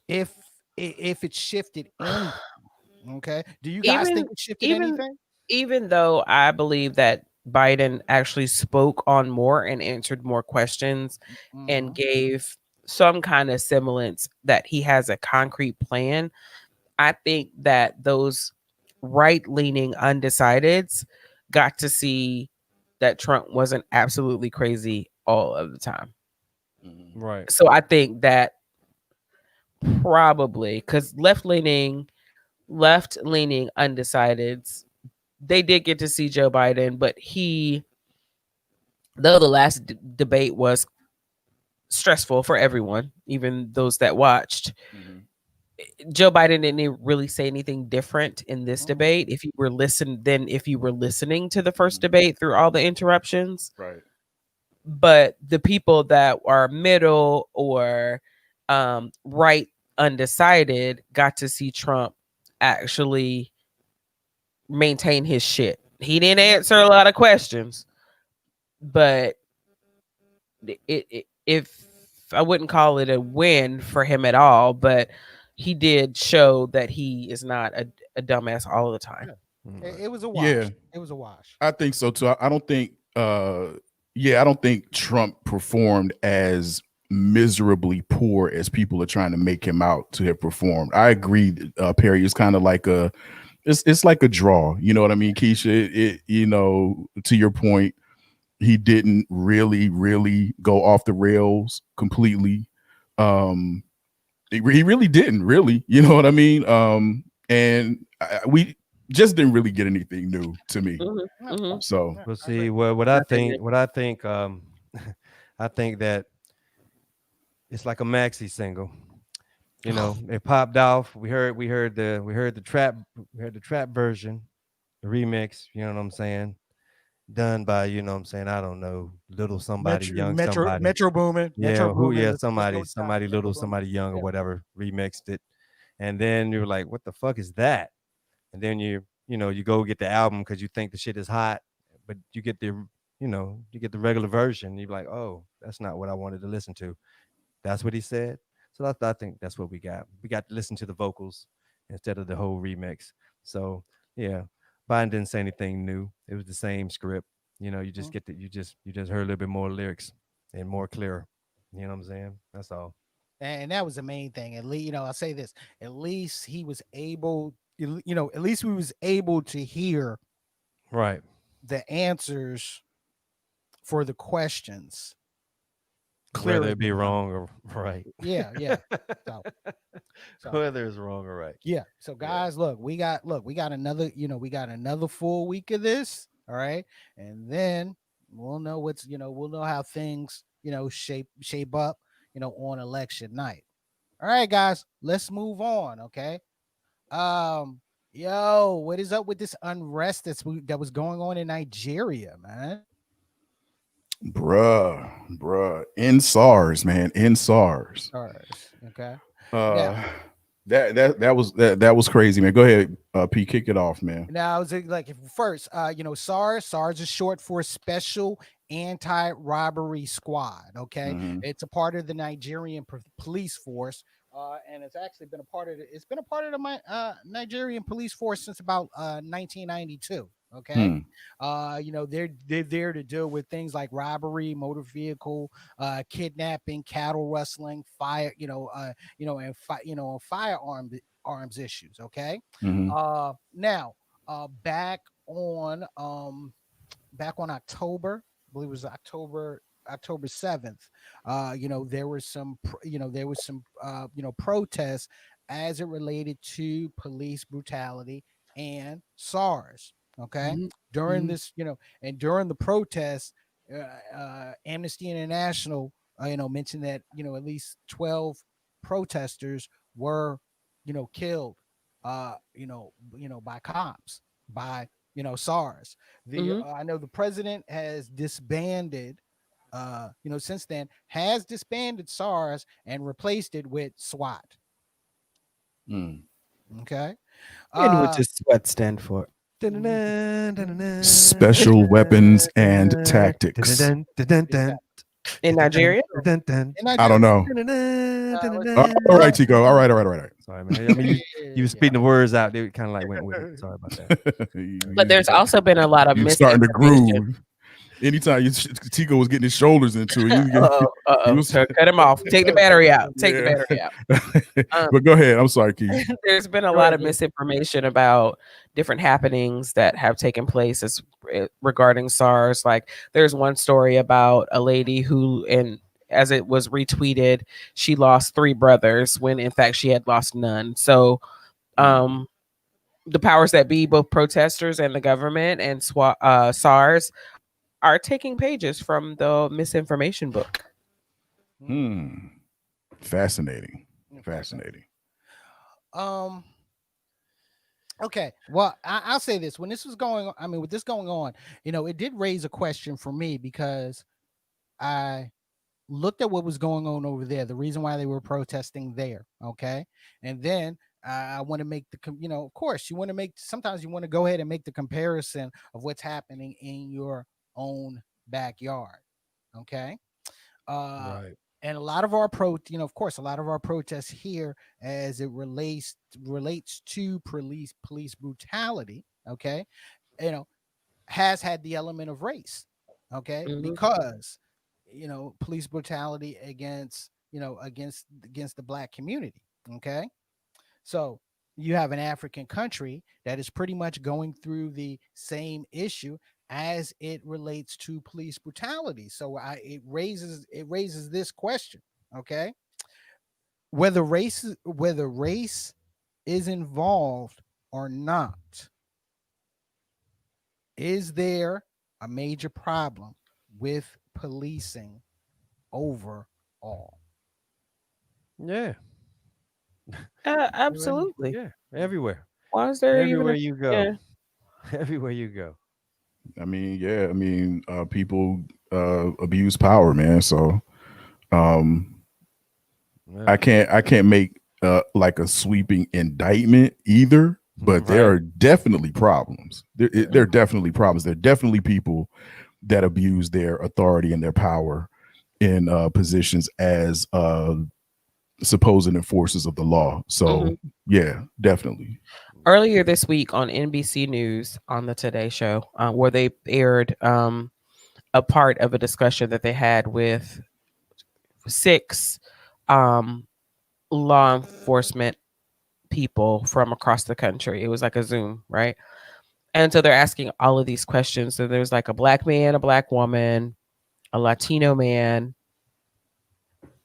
if if it shifted anything. Okay. Do you guys even think it shifted even anything? even though I believe that Biden actually spoke on more and answered more questions and Mhm. gave some kind of semblance that he has a concrete plan, I think that those right-leaning undecideds got to see that Trump wasn't absolutely crazy all of the time. Right. So I think that probably because left-leaning undecideds, they did get to see Joe Biden, but though the last debate was stressful for everyone, even those that watched, Joe Biden didn't really say anything different in this Mhm. debate. If you were listening to the first debate through all the interruptions, Right. but the people that are middle or right undecided got to see Trump actually maintain his shit. He didn't Yeah. answer a lot of questions, but if I wouldn't call it a win for him at all, but he did show that he is not a dumbass all the time. Yeah. Right. It was a Yeah, wash. It was a wash. I think so too. I don't think yeah, I don't think Trump performed as miserably poor as people are trying to make him out to have performed. I agree, Perry. It's kind of like it's like a draw. You know what I mean, Keisha? You know, to your point, he didn't really go off the rails completely. Um, he really didn't really. You know what I mean? And we just didn't really get anything new to me. Yeah. So Yeah, We'll I agree. see. Well, what I Nothing new. think, what I think, I think that it's like a maxi single. You know, it popped off. We heard the trap version, the remix. You know what I'm saying? Done by, you know what I'm saying? I don't know, little somebody, young somebody. Metro Yeah, who? booming. Yeah, Let's go somebody, with that. somebody Metro little, booming. somebody young or Yeah. whatever remixed it, and then you're like, what the fuck is that? And then you go get the album because you think the shit is hot, but you get you get the regular version. You're like, oh, that's not what I wanted to listen to. That's what he said. So I think that's what we got. We got to listen to the vocals instead of the whole remix. So yeah, Biden didn't say anything new. It was the same script. You just Mhm. get that you just heard a little bit more lyrics and more clear. You know what I'm saying? That's all. And that was the main thing. At least, I'll say this. At least he was able, at least we was able to hear Right. the answers for the questions Whether clearer it be than mine. wrong or right. Yeah, yeah. So, so Whether it's wrong or right. yeah. So Yeah. guys, we got another, we got another full week of this. All right. And then we'll know we'll know how things, shape up, on election night. All right, guys, let's move on. Okay. Um, yo, what is up with this unrest that was going on in Nigeria, man? bruh, in SARS, man, in SARS. SARS. Okay. Now, Uh, that was crazy, man. Go ahead, P, kick it off, man. Now, is it like first, SARS is short for Special Anti-Robbery Squad. Okay, Hmm. it's a part of the Nigerian police force, and it's actually been a part of it's been a part of the Nigerian police force since about 1992. Okay, Hmm. they're there to deal with things like robbery, motor vehicle, kidnapping, cattle rustling, fire, firearm arms issues. Okay, Hmm. now, back on October, I believe it was October 7th. There was some protests as it related to police brutality and SARS. Okay, Hmm. during Hmm. this, and during the protests, Amnesty International, mentioned that at least 12 protesters were, killed, by cops, by SARS. Mm-hmm. I know the president has disbanded, since then has disbanded SARS and replaced it with SWAT. Okay. And what does SWAT stand for? Special Weapons and Tactics. In Nigeria? I don't know. All right, Chico. All right. Sorry, man. I mean, you were speaking the words out. They kind of like went with it. Sorry about that. But there's also been a lot of you starting to misinformation. groove. Anytime Tico was getting his shoulders into it, he was, cut him off. Take the battery out. Take the battery out. But go ahead. I'm sorry, Keith. There's been a lot of misinformation about different happenings that have taken place regarding SARS. Like there's one story about a lady who, and as it was retweeted, she lost 3 brothers when in fact she had lost none. So the powers that be, both protesters and the government and SARS, are taking pages from the misinformation book. Fascinating. Okay. Well, I'll say this. When this was going on, I mean, with this going on, it did raise a question for me because I looked at what was going on over there, the reason why they were protesting there. Okay. And then I want to make of course, sometimes you want to go ahead and make the comparison of what's happening in your own backyard. Okay. Right. And a lot of our of course, a lot of our protests here, as it relates to police brutality, okay, has had the element of race, okay, because police brutality against the Black community, okay. So you have an African country that is pretty much going through the same issue as it relates to police brutality. So it raises this question, okay? Whether race is involved or not, is there a major problem with policing overall? Yeah. Absolutely. Yeah. Everywhere. Why is there Everywhere even you go. Yeah. Everywhere you go. I mean, people abuse power, man. So I can't make like a sweeping indictment either, but there are definitely problems. There are definitely problems. There are definitely people that abuse their authority and their power in positions as supposed enforcers of the law. So yeah, definitely. Earlier this week on NBC News on the Today Show, where they aired a part of a discussion that they had with 6 law enforcement people from across the country. It was like a Zoom, right? And so they're asking all of these questions. So there's like a Black man, a Black woman, a Latino man,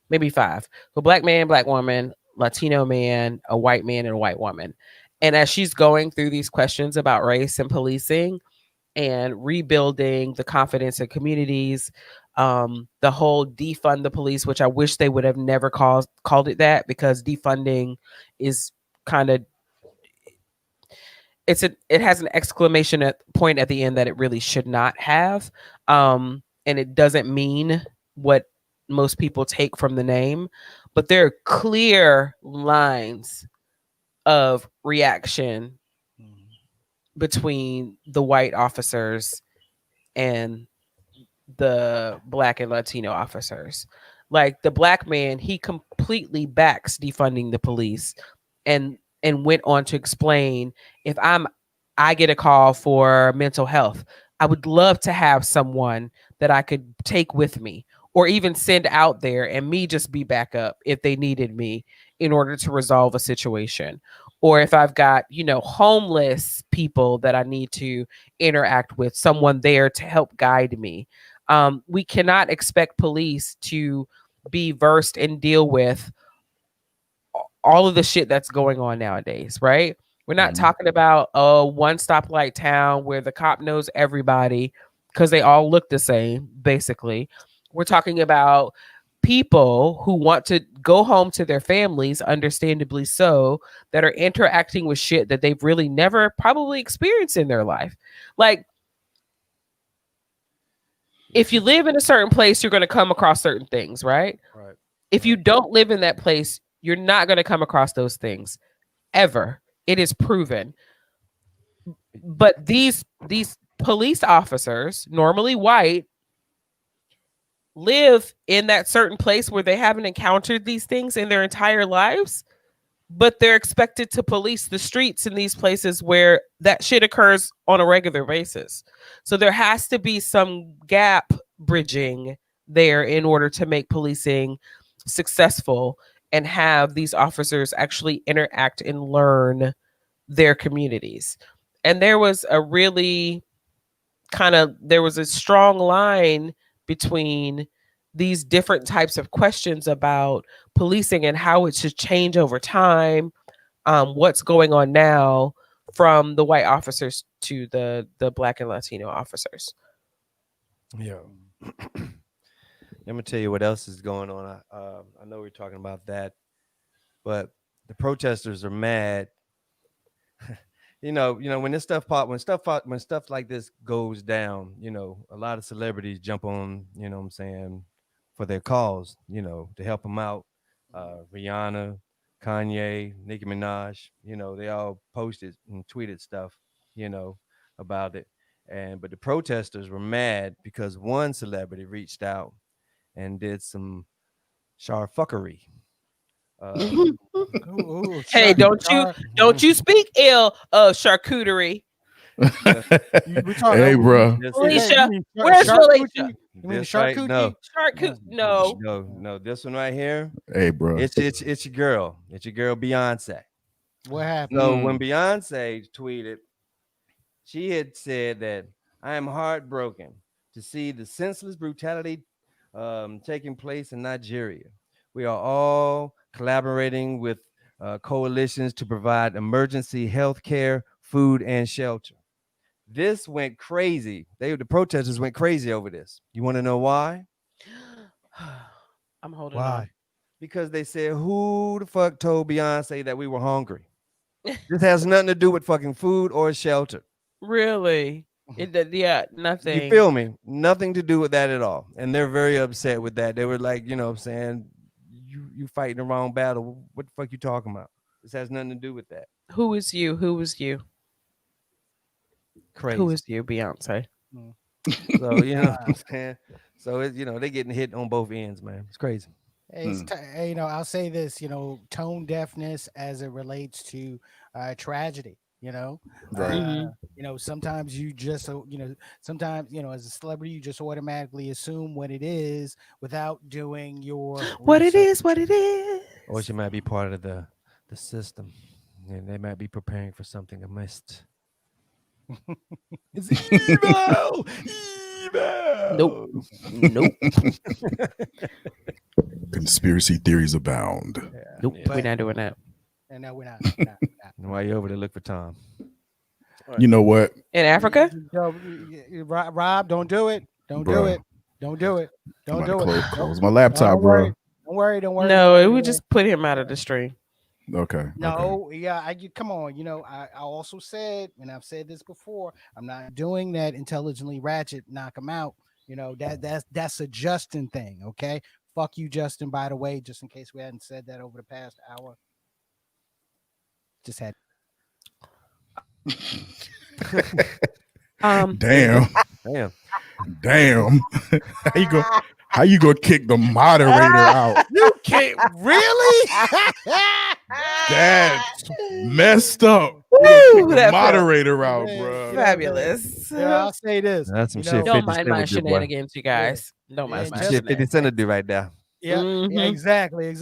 maybe 5. A Black man, Black woman, Latino man, a white man, and a white woman. And as she's going through these questions about race and policing and rebuilding the confidence in communities, the whole defund the police, which I wish they would have never called it that, because defunding is kind of, it has an exclamation point at the end that it really should not have. And it doesn't mean what most people take from the name, but there are clear lines of reaction between the white officers and the Black and Latino officers. Like the Black man, he completely backs defunding the police and went on to explain, if I get a call for mental health, I would love to have someone that I could take with me or even send out there and me just be back up if they needed me in order to resolve a situation. Or if I've got, homeless people that I need to interact with, someone there to help guide me. We cannot expect police to be versed and deal with all of the shit that's going on nowadays, right? We're not talking about a one stoplight town where the cop knows everybody because they all look the same, basically. We're talking about people who want to go home to their families, understandably so, that are interacting with shit that they've really never probably experienced in their life. Like, if you live in a certain place, you're going to come across certain things, right? Right. If you don't live in that place, you're not going to come across those things. ever. It is proven. But these police officers, normally white, live in that certain place where they haven't encountered these things in their entire lives, but they're expected to police the streets in these places where that shit occurs on a regular basis. So there has to be some gap bridging there in order to make policing successful and have these officers actually interact and learn their communities. And there was a really there was a strong line between these different types of questions about policing and how it should change over time, what's going on now, from the white officers to the Black and Latino officers. Yeah. Let me tell you what else is going on. I know we're talking about that, but the protesters are mad. When this stuff when stuff like this goes down, a lot of celebrities jump on, what I'm saying, for their cause, to help them out. Rihanna, Kanye, Nicki Minaj, they all posted and tweeted stuff, about it. But the protesters were mad because one celebrity reached out and did some charfuckery. Hey, don't you speak ill of charcuterie. Hey, bro. Felicia, where's Felicia? You mean the Right, charcuterie? no. This one right here. Hey, bro. It's your girl. It's your girl Beyonce. What happened? So when Beyonce tweeted, she had said that I am heartbroken to see the senseless brutality taking place in Nigeria. We are all collaborating with coalitions to provide emergency health care, food, and shelter. This went crazy. The protesters went crazy over this. You want to know why? I'm holding on. Because they said, who the fuck told Beyonce that we were hungry? This has nothing to do with fucking food or shelter. Really? Nothing. You feel me? Nothing to do with that at all. And they're very upset with that. They were like, what I'm saying, you fighting the wrong battle. What the fuck you talking about? This has nothing to do with that. Who is you? Who was you? Crazy. Who is you, Beyonce? So what I'm saying. So it's they're getting hit on both ends, man. It's crazy. I'll say this, tone deafness as it relates to tragedy. Right. Sometimes you just, sometimes, as a celebrity, you just automatically assume what it is without doing your what research. it is. Or she might be part of the system, and they might be preparing for something amiss. It's evil. Nope. Conspiracy theories abound. Nope. We're not doing that. And no, we're not. Why you over there look for Tom? You know what? In Africa? Rob, don't do it. Don't do it. Don't do it. Don't do it. Close my laptop, bro. Don't worry. No, it would just put him out of the stream. Okay. No, yeah, come on. I also said, and I've said this before, I'm not doing that intelligently ratchet, knock him out. That's a Justin thing, okay? Fuck you, Justin, by the way, just in case we hadn't said that over the past hour. Just had Damn. How you gonna kick the moderator out? You can't really? That's messed up. Woo, The moderator out, bro. Fabulous. Yeah, I'll say this. That's some shit. Don't mind my shenanigans, you guys. Don't mind my shit. 50 shenanigans. Cent to do right now. Yeah, exactly.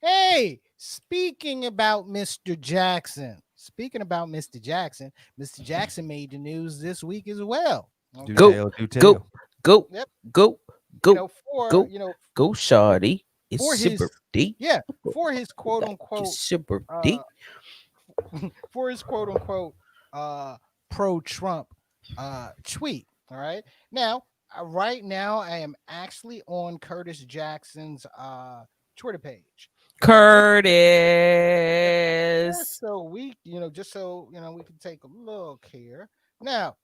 Hey, speaking about Mr. Jackson. Mr. Jackson made the news this week as well. Okay. Go, Yep. Go, go, shawty. It's super deep. Yeah, for his quote unquote super deep. For his quote unquote pro-Trump tweet. All right. Now, right now, I am actually on Curtis Jackson's Twitter page. Curtis. So we, just so we can take a look here. Now,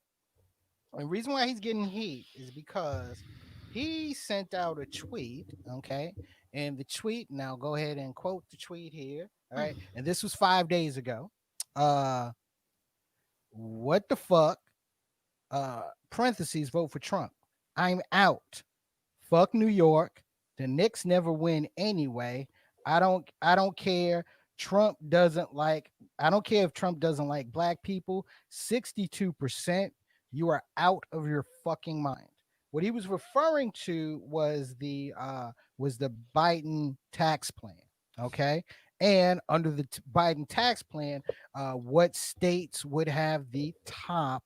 the reason why he's getting heat is because he sent out a tweet, okay? And the tweet, now go ahead and quote the tweet here. All right, and this was 5 days ago. What the fuck? Parentheses, vote for Trump. I'm out. Fuck New York. The Knicks never win anyway. I don't care. Trump doesn't like I don't care if Trump doesn't like black people. 62%. You are out of your fucking mind. What he was referring to was the Biden tax plan. Okay. And under the Biden tax plan, what states would have the top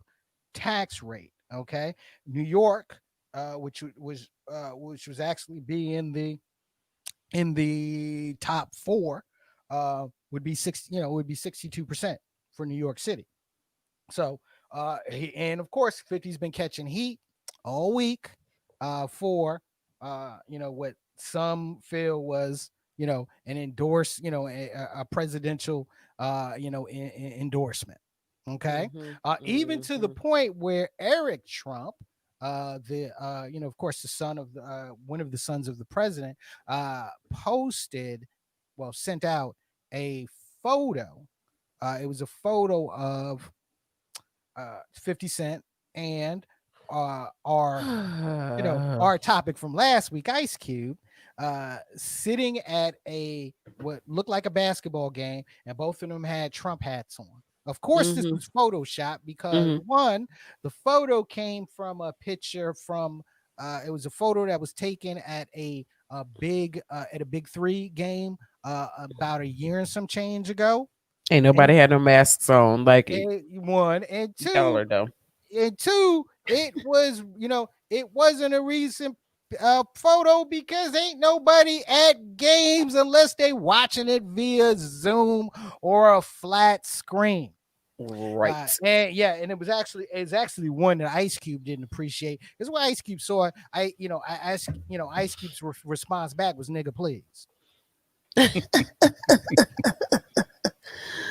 tax rate? Okay. New York, which was actually be in the top four, would be 62% for New York City. So and of course 50's been catching heat all week for what some feel was an a presidential endorsement. Okay. Even to the point where Eric Trump, of course, the son of one of the sons of the president, sent out a photo. It was a photo of 50 Cent and our topic from last week, Ice Cube, sitting at what looked like a basketball game, and both of them had Trump hats on. Of course, this was Photoshop because one, the photo came from a picture from it was a photo that was taken at a big three game about a year and some change ago. Ain't nobody had no masks on. Like one and two, y'all are dumb. And two, it was it wasn't a recent photo because ain't nobody at games unless they watching it via Zoom or a flat screen. Right. And it was actually one that Ice Cube didn't appreciate. Because what Ice Cube saw, Ice Cube's response back was "nigga, please."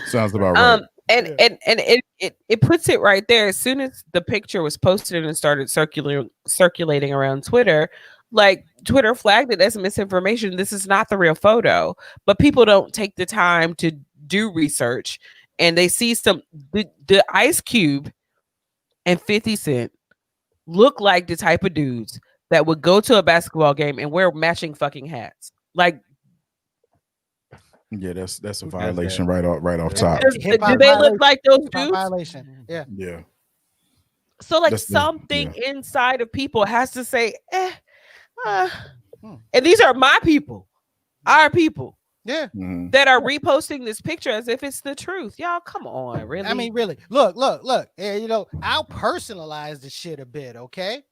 Sounds about right. And it puts it right there. As soon as the picture was posted and started circulating around Twitter, like Twitter flagged it as misinformation. This is not the real photo, but people don't take the time to do research, and they see the Ice Cube and 50 Cent look like the type of dudes that would go to a basketball game and wear matching fucking hats. Like, yeah, that's a violation right off top. Do they look like those dudes? Violation. Yeah. Yeah. So like something inside of people has to say, and these are my people, our people. Yeah. That are reposting this picture as if it's the truth. Y'all, come on, really? I mean, really. Look. I'll personalize the shit a bit, okay?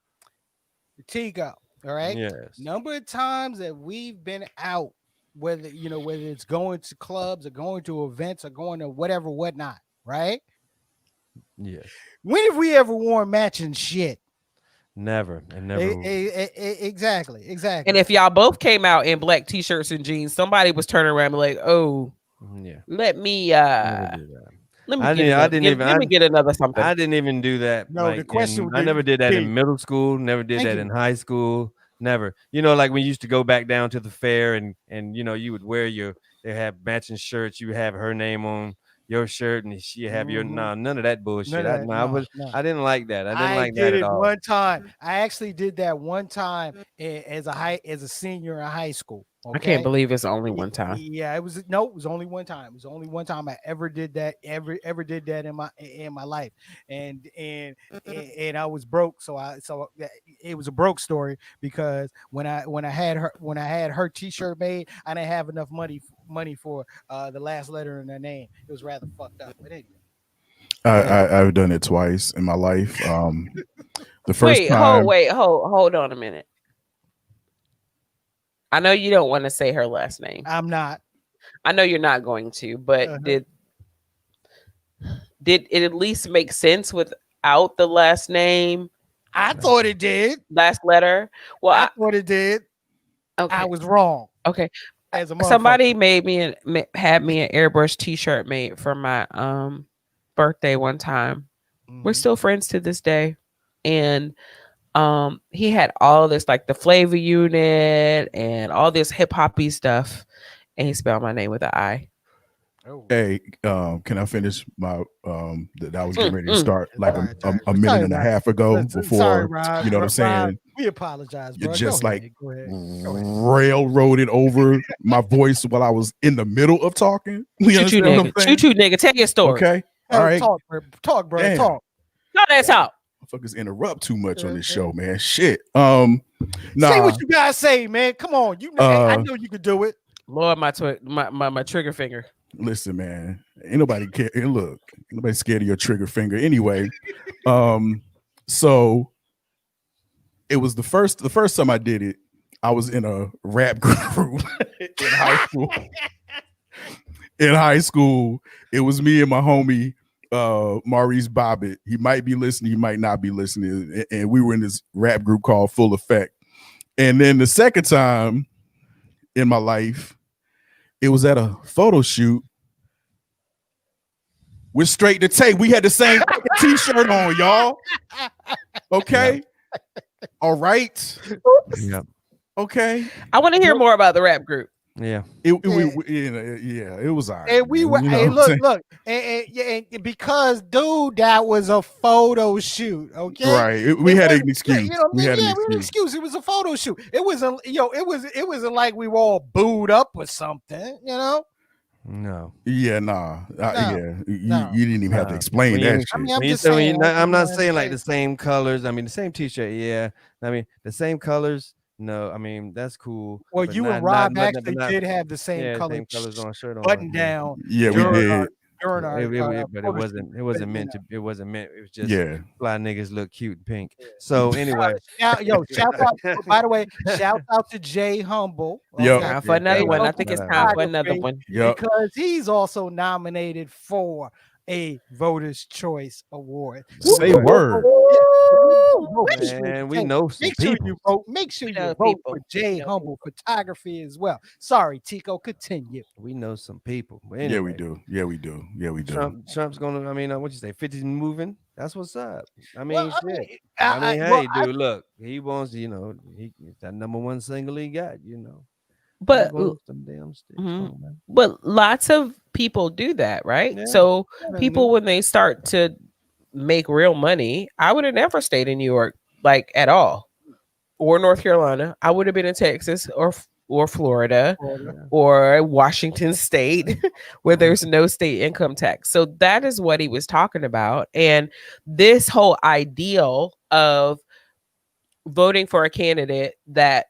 Tigo, all right? Yes. Number of times that we've been out, whether it's going to clubs or going to events or going to whatnot, right? Yes. When have we ever worn matching shit? Never. Exactly. And if y'all both came out in black t-shirts and jeans, somebody was turning around and be like, "Oh, yeah, let me get another something." I didn't even do that. No, the question I never did that in middle school. Never did that in high school. Never. Like when you used to go back down to the fair and you would wear they have matching shirts. You would have her name on your shirt and she have your none of that bullshit. I didn't like that. I did it one time. I actually did that one time as a senior in high school. Okay? I can't believe it's only one time. Yeah, it was only one time. It was only one time I ever did that. Ever did that in my life, and I was broke. So it was a broke story because when I had her t-shirt made, I didn't have enough money for the last letter in her name. It was rather fucked up. But anyway. I've done it twice in my life. The first time. Hold on a minute. I know you don't want to say her last name. I'm not. I know you're not going to, but did it at least make sense without the last name? I thought it did. Last letter. Well, I thought it did. Okay. I was wrong. Okay. Somebody had me an airbrush t-shirt made for my birthday one time. We're still friends to this day. And he had all this like the Flavor Unit and all this hip hoppy stuff, and he spelled my name with an I. Oh. Hey, can I finish my that I was getting ready to Mm. start like Sorry, a minute sorry, and a Rob. half ago Sorry, before, Rob. you know what I'm saying? Rob, we apologize, You bro. just Go like ahead. Go ahead. Go ahead. railroaded over my voice while I was in the middle of talking. You Choo understand what I'm nigga. saying? Choo nigga. Tell your story. Okay. All Hey, right. talk, bro. Damn. Talk. No, that's out. Motherfuckers interrupt too much on this Yeah. show, man. Shit. Say Nah. what you gotta say, man. Come on. You know, I know you could do it. Lord, my trigger finger. Listen, man. Ain't nobody care. Hey, look, ain't nobody scared of your trigger finger anyway. So it was the first time I did it. I was in a rap group in high school. In high school, it was me and my homie Maurice Bobbitt. He might be listening, he might not be listening. And we were in this rap group called Full Effect. And then the second time in my life, it was at a photo shoot with Straight to Tape. We had the same t-shirt on, y'all. Okay. Yeah. All right. Yeah. Okay. I want to hear more about the rap group. Yeah. It was all right. And we were, you know hey, what I'm look, and because dude, that was a photo shoot. Okay, right. We had an excuse. You know what we I mean? had We had an excuse. It was a photo shoot. It wasn't, it wasn't like we were all booed up or something. You know? No. Yeah, nah. You didn't even have to explain When that you- shit. I mean, I'm When you just say- when saying. you- I'm not saying like the same colors. I mean, the same T-shirt. Yeah. I mean, the same colors. No, I mean that's cool. Well, but you not- and Rob not- actually not- did have the same yeah, color same colors on shirt on. button yeah. down. Yeah, we during did. our But photo it shoot, wasn't but, meant to. It wasn't meant. It was just Yeah. fly niggas look cute and pink. So anyway, shout out. By the way, shout out to Jay Humble. Yep. okay? Time for another Jay one. I Humble think it's time for Photography, another one. Yep. because he's also nominated for a Voters' Choice Award. Say word. man, we know some Make sure people. you vote. Make sure We you know vote people. for Jay We know Humble Photography as well. Sorry, Tico, continue. We know some people. But Yeah, we anyway, do. Yeah, we do. Yeah, we do. Trump's gonna. I mean, what you say? 50's moving. That's what's up. I mean, Well, shit. I mean, Hey, dude, look, he wants. It's that #1 single he got. But some damn sticks. Mhm. Come on, man. But lots of people do that, right? Yeah. So Yeah, people, when they start to make real money, I would have never stayed in New York, like at all, or North Carolina. I would have been in Texas or Florida or Washington State, where there's no state income tax. So that is what he was talking about, and this whole ideal of voting for a candidate that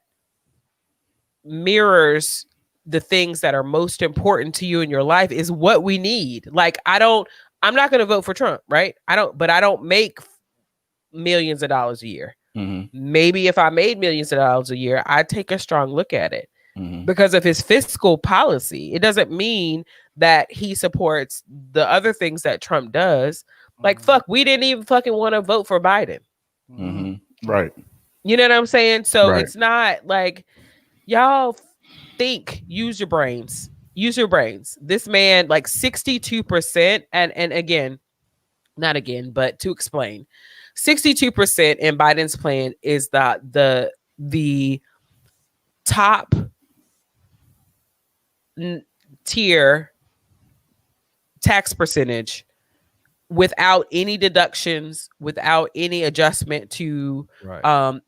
mirrors the things that are most important to you in your life is what we need. Like, I'm not going to vote for Trump, right? I don't make millions of dollars a year. Mhm. Maybe if I made millions of dollars a year, I'd take a strong look at it Mhm. because of his fiscal policy. It doesn't mean that he supports the other things that Trump does. Like, fuck, we didn't even fucking want to vote for Biden. Mhm. Right. You know what I'm saying? So Right. it's not like, y'all use your brains. Use your brains. This man, like 62%, and again, not again, but to explain, 62% in Biden's plan is the top tier tax percentage without any deductions, without any adjustment to Right.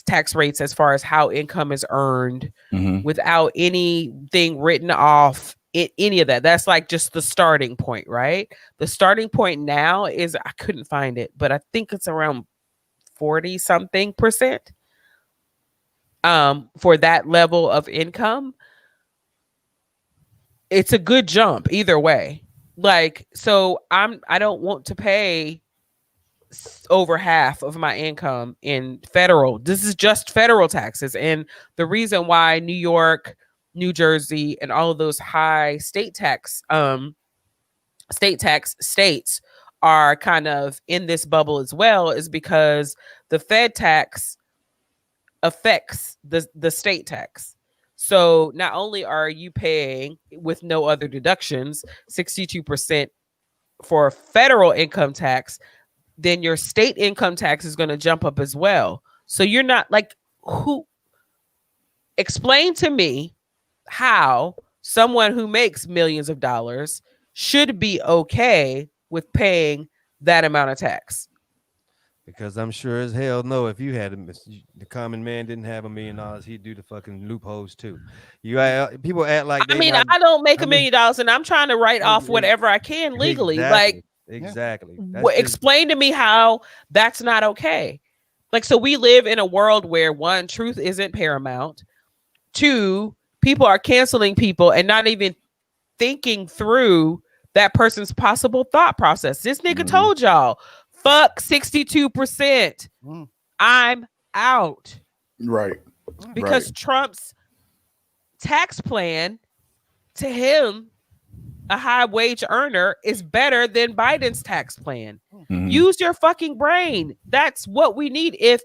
tax rates as far as how income is earned, Mhm. without anything written off, any of that. That's like just the starting point, right? The starting point now is, I couldn't find it, but I think it's around 40 something percent for that level of income. It's a good jump either way. Like, so I don't want to pay over half of my income in federal. This is just federal taxes. And the reason why New York, New Jersey, and all of those high state tax states are kind of in this bubble as well is because the Fed tax affects the state tax. So not only are you paying with no other deductions 62% for federal income tax, then your state income tax is going to jump up as well. So you're not like, explain to me how someone who makes millions of dollars should be okay with paying that amount of tax. Because I'm sure as hell know if you had the common man didn't have $1 million, he'd do the fucking loopholes too. People act like I they mean, not. I don't make I $1 mean, million and I'm trying to write off whatever I can legally. Like, exactly. Explain to me how that's not okay. Like, so we live in a world where one, truth isn't paramount. Two, people are canceling people and not even thinking through that person's possible thought process. This nigga told y'all, fuck 62%. I'm out. Right. Because Trump's tax plan, to him, a high wage earner, is better than Biden's tax plan. Use your fucking brain. That's what we need. If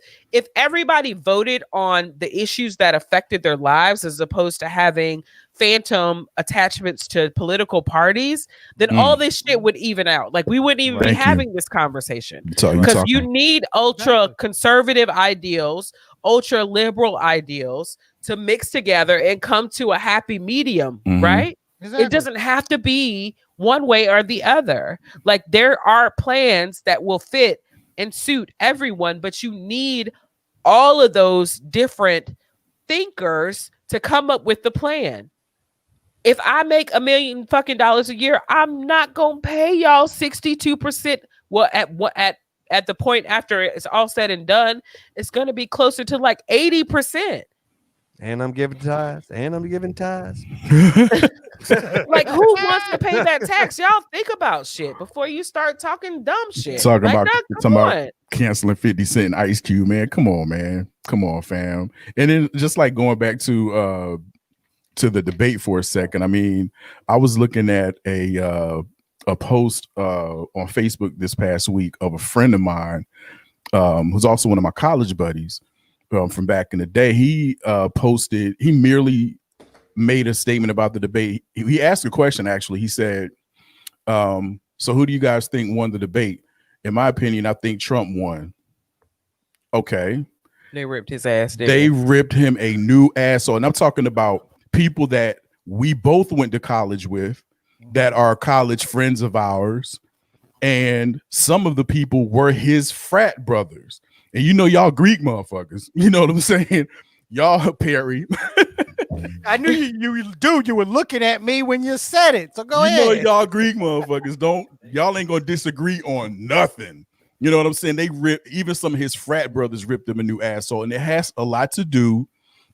everybody voted on the issues that affected their lives as opposed to having phantom attachments to political parties, then all this shit would even out. Like, we wouldn't even be having this conversation, because you need ultra conservative ideals, ultra liberal ideals to mix together and come to a happy medium, right? Exactly. It doesn't have to be one way or the other. Like, there are plans that will fit and suit everyone, but you need all of those different thinkers to come up with the plan. If I make $1 million fucking dollars a year, I'm not gonna pay y'all 62%. Well, at the point after it's all said and done, it's gonna be closer to like 80%. And I'm giving tithes. Like, who wants to pay that tax? Y'all think about shit before you start talking dumb shit. Talking about canceling 50 Cent and Ice Cube, man. Come on, man. Come on, fam. And then just like going back to the debate for a second. I mean, I was looking at a post on Facebook this past week of a friend of mine who's also one of my college buddies from back in the day. He posted, he merely made a statement about the debate. He asked a question, actually. He said, so who do you guys think won the debate? In my opinion, I think Trump won. Okay. They ripped his ass. They ripped him a new asshole. And I'm talking about people that we both went to college with, that are college friends of ours. And some of the people were his frat brothers. And you know, y'all Greek motherfuckers. You know what I'm saying? Y'all, Perry. I knew you were looking at me when you said it. So go ahead. You know, y'all Greek motherfuckers y'all ain't gonna disagree on nothing. You know what I'm saying? They ripped, even some of his frat brothers ripped him a new asshole. And it has a lot to do,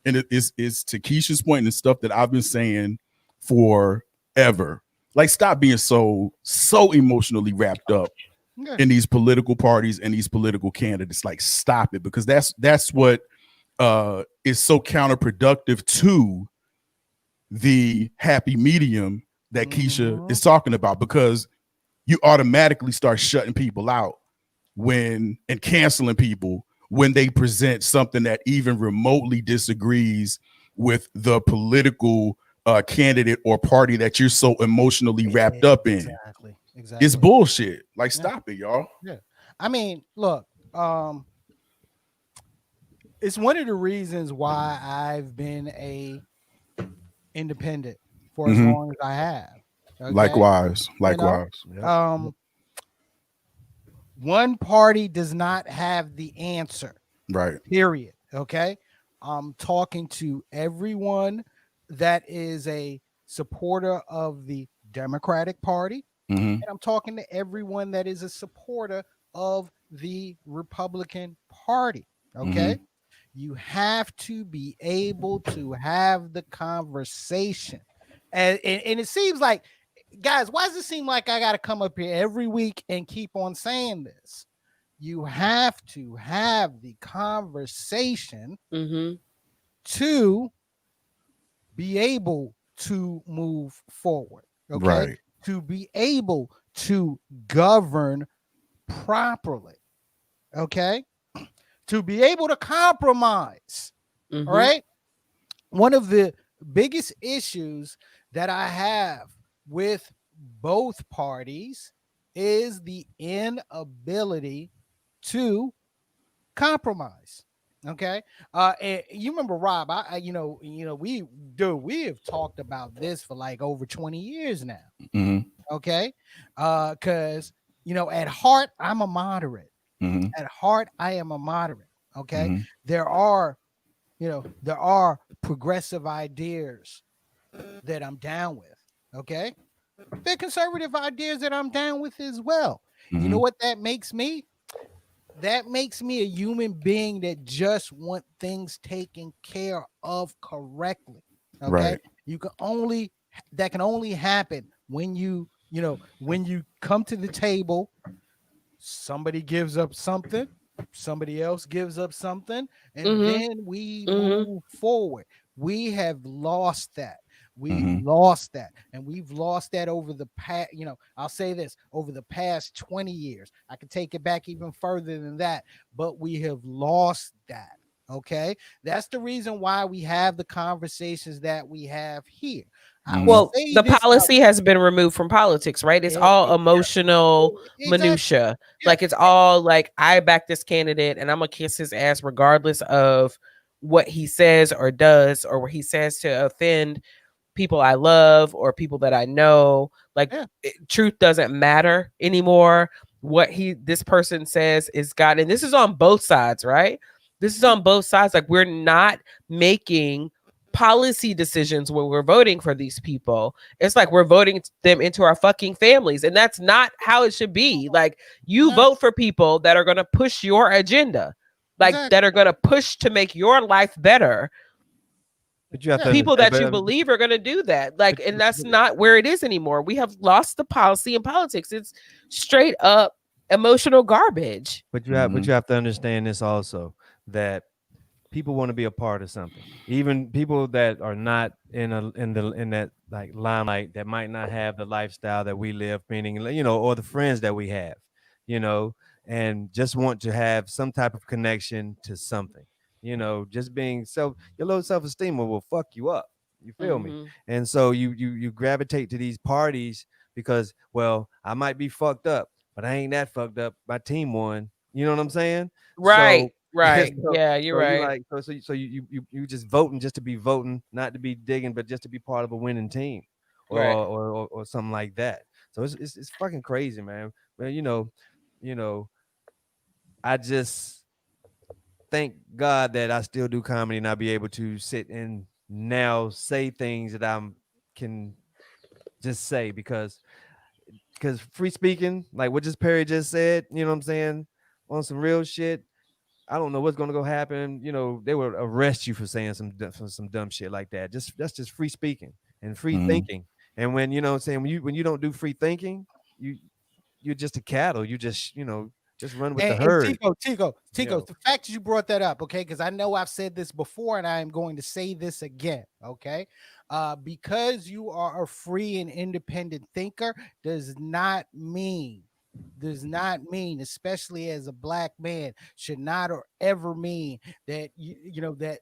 and it is to Keisha's point and stuff that I've been saying forever. Like, stop being so emotionally wrapped up in these political parties and these political candidates. Like, stop it, because that's what is so counterproductive to the happy medium that Keisha is talking about, because you automatically start shutting people out and canceling people when they present something that even remotely disagrees with the political candidate or party that you're so emotionally wrapped up in. Exactly. It's bullshit. Like, stop it, y'all. Yeah. I mean, look, it's one of the reasons why I've been a independent for as long as I have. Okay? Likewise. You know? One party does not have the answer. Right. Period. Okay. I'm talking to everyone that is a supporter of the Democratic Party. And I'm talking to everyone that is a supporter of the Republican Party. Okay. You have to be able to have the conversation. And it seems like, guys, why does it seem like I got to come up here every week and keep on saying this? You have to have the conversation to be able to move forward. Okay. Right. To be able to govern properly. Okay. To be able to compromise. All right. One of the biggest issues that I have with both parties is the inability to compromise. Okay. And you remember Rob? We have talked about this for like over 20 years now. Mm-hmm. Okay. Because at heart, I'm a moderate. Mm-hmm. At heart, I am a moderate. Okay. Mm-hmm. There are, there are progressive ideas that I'm down with. Okay. There are conservative ideas that I'm down with as well. You know Mm-hmm. what that makes me? That makes me a human being that just want things taken care of correctly. Okay. Right. You can only That can only happen when when you come to the table, somebody gives up something, somebody else gives up something, and Mm-hmm. then we Mm-hmm. move forward. We have lost that. We've Mm-hmm. lost that. And we've lost that over the past, I'll say this, over the past 20 years. I can take it back even further than that, but we have lost that. Okay. That's the reason why we have the conversations that we have here. I will Mm-hmm. Well, say the this policy has been removed from politics, right? It's all emotional exactly. minutia. Yeah. Like it's all like I back this candidate and I'm gonna kiss his ass regardless of what he says or does or what he says to offend people I love or people that I know. Like Yeah. truth doesn't matter anymore. What this person says is God, and this is on both sides, right? This is on both sides. Like we're not making policy decisions when we're voting for these people. It's like we're voting them into our fucking families, and that's not how it should be. Like you No, vote for people that are going to push your agenda, like exactly. that are going to push to make your life better. But you have to Yeah. People understand, that you believe are going to do that. Like, and that's not where it is anymore. We have lost the policy in politics. It's straight up emotional garbage. but you have to understand this also, that people want to be a part of something. Even people that are not in that like limelight, that might not have the lifestyle that we live, meaning or the friends that we have, you know, and just want to have some type of connection to something. Just being your low self-esteem will fuck you up. You feel me? Mm-hmm. And so you gravitate to these parties because, well, I might be fucked up, but I ain't that fucked up. My team won. You know what I'm saying? Right. So Right. so, Yeah, you're so you right. like you just voting just to be voting, not to be digging, but just to be part of a winning team, or Right. or something like that. So it's fucking crazy, man. But you know, I just thank God that I still do comedy and I be able to sit and now say things that I can just say because free speaking, like what just Perry just said, you know what I'm saying, on some real shit. I don't know what's gonna go happen. They will arrest you for saying for some dumb shit like that. That's just free speaking and free Mm-hmm. thinking. And when what I'm saying, when you don't do free thinking, you you're just a cattle. You just just run with the And herd. Tico, Yeah. the fact that you brought that up, okay, because I know I've said this before and I am going to say this again, okay? Because you are a free and independent thinker does not mean, especially as a black man, should not or ever mean that that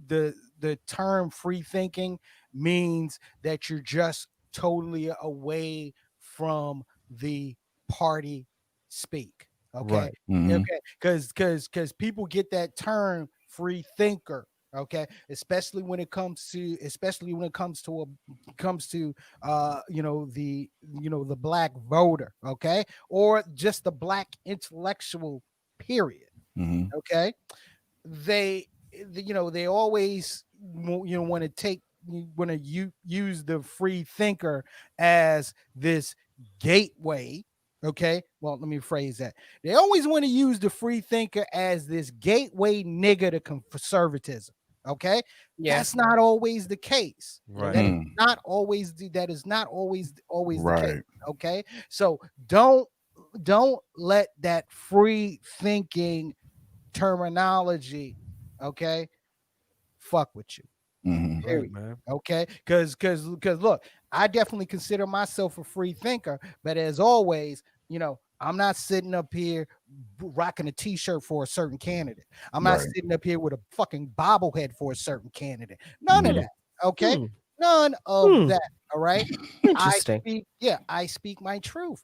the term free thinking means that you're just totally away from the party speak. Okay. Right. Mm-hmm. Okay. Because people get that term free thinker. Okay, especially when it comes to the black voter, okay, or just the black intellectual period. Mm-hmm. Okay, they they always want to use the free thinker as this gateway. Okay, well, let me phrase that. They always want to use the free thinker as this gateway nigger to conservatism. Okay, Yeah. that's not always the case. Right. That is Mm. not always the case. Right. Okay, so don't let that free thinking terminology, okay, fuck with you. Mm-hmm. Right, Period. man. Okay, because look, I definitely consider myself a free thinker, but as always, I'm not sitting up here rocking a t-shirt for a certain candidate. I'm not Right. sitting up here with a fucking bobblehead for a certain candidate. None of Mm-hmm. that. Okay, Hmm. none of Hmm. that. All right. Interesting. I speak my truth.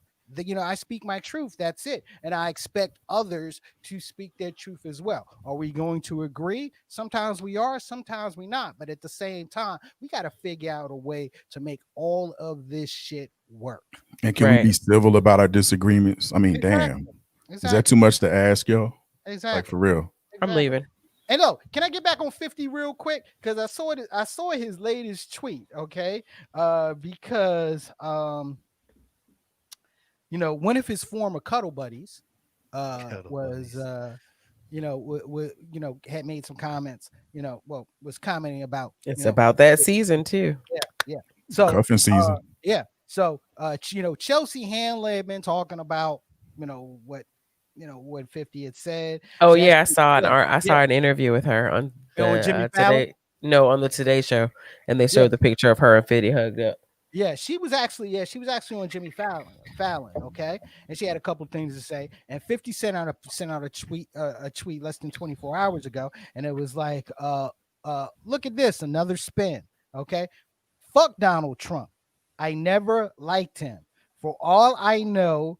I speak my truth. That's it. And I expect others to speak their truth as well. Are we going to agree? Sometimes we are, sometimes we not. But at the same time, we got to figure out a way to make all of this shit work. And can we be civil about our disagreements? I mean, damn. Is that too much to ask, y'all? Exactly. Like, for real. I'm leaving. And no, can I get back on 50 real quick? Because I saw his latest tweet, okay? Because one of his former cuddle buddies was had made some comments, was commenting about it's about that season too. Yeah. So cuffing season. So Chelsea Handler had been talking about what 50 had said. Oh yeah, I saw an interview with her on Jimmy Fallon? on the Today Show, and they showed the picture of her and 50 hugged up. Yeah, she was actually on Jimmy Fallon, okay, and she had a couple of things to say. And 50 sent out a tweet less than 24 hours ago, and it was like, look at this, another spin, okay. Fuck Donald Trump. I never liked him. For all I know,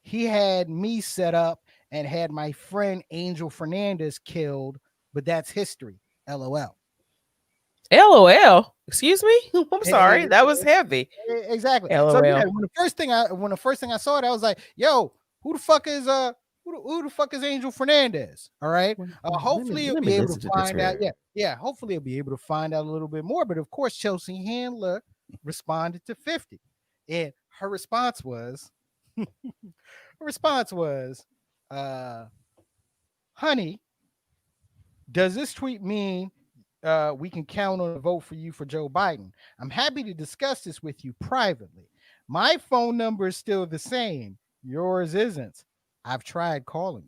he had me set up and had my friend Angel Fernandez killed, but that's history. LOL. LOL. Excuse me? I'm sorry. That was heavy. Exactly. LOL. So when the first thing I saw it, I was like, yo, who the fuck is Angel Fernandez? All right. Hopefully you'll be able to find out. Yeah. Hopefully you'll be able to find out a little bit more. But of course, Chelsea Handler responded to 50. And her response was, honey, does this tweet mean we can count on a vote for you for Joe Biden? I'm happy to discuss this with you privately. My phone number is still the same. Yours isn't. I've tried calling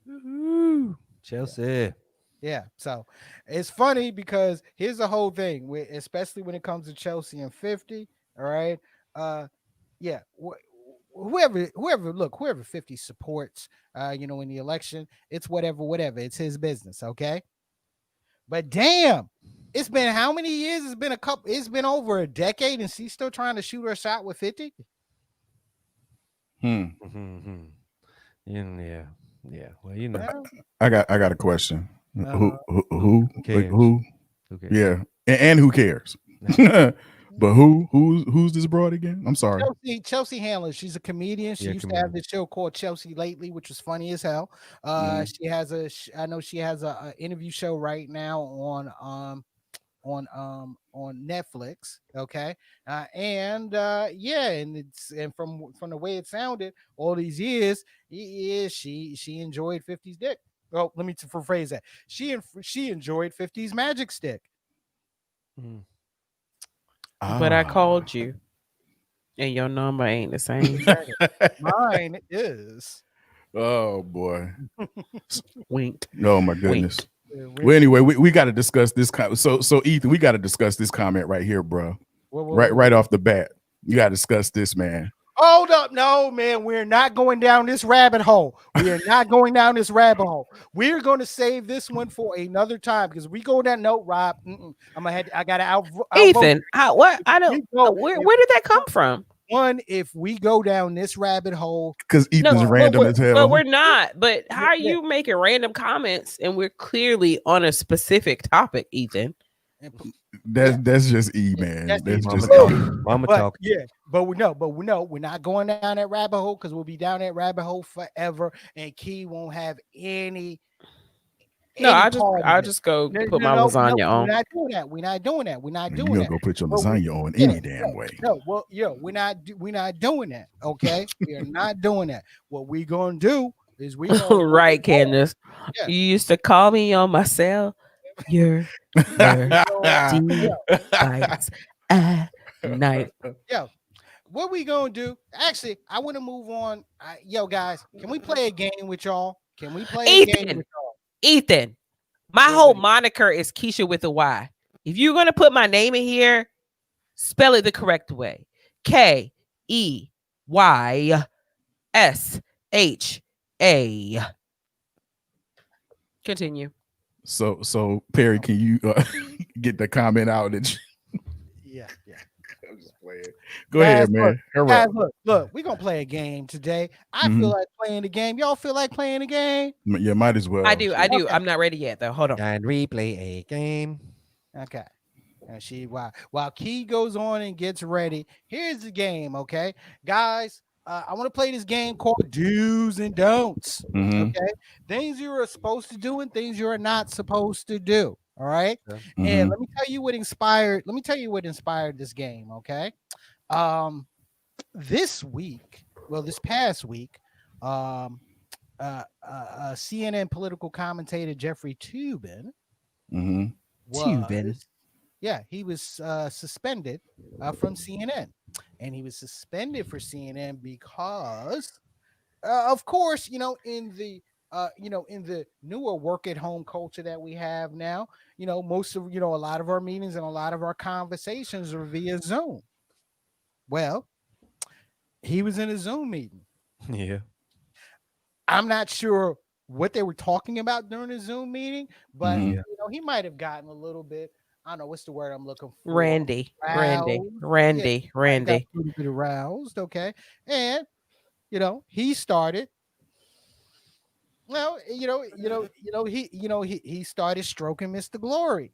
you. Woo-hoo. Chelsea. Yeah. So it's funny because here's the whole thing, especially when it comes to Chelsea and 50. All right. Yeah. Whoever 50 supports, in the election, it's whatever. It's his business. Okay. But damn, it's been how many years? It's been over a decade, and she's still trying to shoot her shot with 50. Mm-hmm. Yeah. Well, I got a question. Who? cares? Who? Okay. Yeah, and who cares? But who's this broad again? I'm sorry. Chelsea Handler. She's a comedian. She used to have this show called Chelsea Lately, which was funny as hell. She has I know she has a interview show right now on Netflix. Okay. And from the way it sounded all these years, she enjoyed 50's dick. Well, let me rephrase that. She enjoyed 50's magic stick. But I called you, and your number ain't the same. Mine is. Oh boy. Wink. Oh my goodness. Wink. Well, anyway, we got to discuss this. So Ethan, we got to discuss this comment right here, bro. Right off the bat, you got to discuss this, man. Hold up. No, man, we're not going down this rabbit hole. We are not going down this rabbit hole. We're going to save this one for another time because we go down. No, Rob, I got to out. Ethan, what? I don't. Where did that come from? One, if we go down this rabbit hole, because Ethan's random as hell. But we're not. But how are you making random comments and we're clearly on a specific topic, Ethan? That's just man. That's just mama talk. Yeah, but we're not going down that rabbit hole because we'll be down that rabbit hole forever, and Key won't have any. No, I'll just go put my lasagna on. We're not doing that. We're not doing that. You're gonna go put your lasagna on any damn way. No, well, we're not doing that. Okay, we are not doing that. What we gonna do is right, Candace. Yeah. You used to call me on my cell. Your bites at night. Yo, what we gonna do? Actually, I want to move on. Guys, can we play a game with y'all? Can we play a game with y'all? Ethan, my whole moniker is Keisha with a Y. If you're gonna put my name in here, spell it the correct way. KEYSHA. Continue. So Perry, can you get the comment out? Yeah. I'm just playing. Go ahead, man. Guys, look, we're gonna play a game today. I feel like playing the game. Y'all feel like playing the game? Yeah, might as well. I do. Okay. I'm not ready yet though. Hold on. And replay a game. Okay. And while Key goes on and gets ready, here's the game, okay? Guys, I want to play this game called Do's and Don'ts. Okay. Things you are supposed to do and things you are not supposed to do. All right. And let me tell you what inspired this game, okay? This past week, CNN political commentator Jeffrey Toobin he was suspended from CNN, and he was suspended for CNN because, of course, in the newer work at home culture that we have now, most of a lot of our meetings and a lot of our conversations are via Zoom. Well, he was in a Zoom meeting. Yeah. I'm not sure what they were talking about during the Zoom meeting, but he might have gotten a little bit, I don't know what's the word I'm looking for. Randy. Got a little bit aroused, okay? And he started. Well, he started stroking Mr. Glory.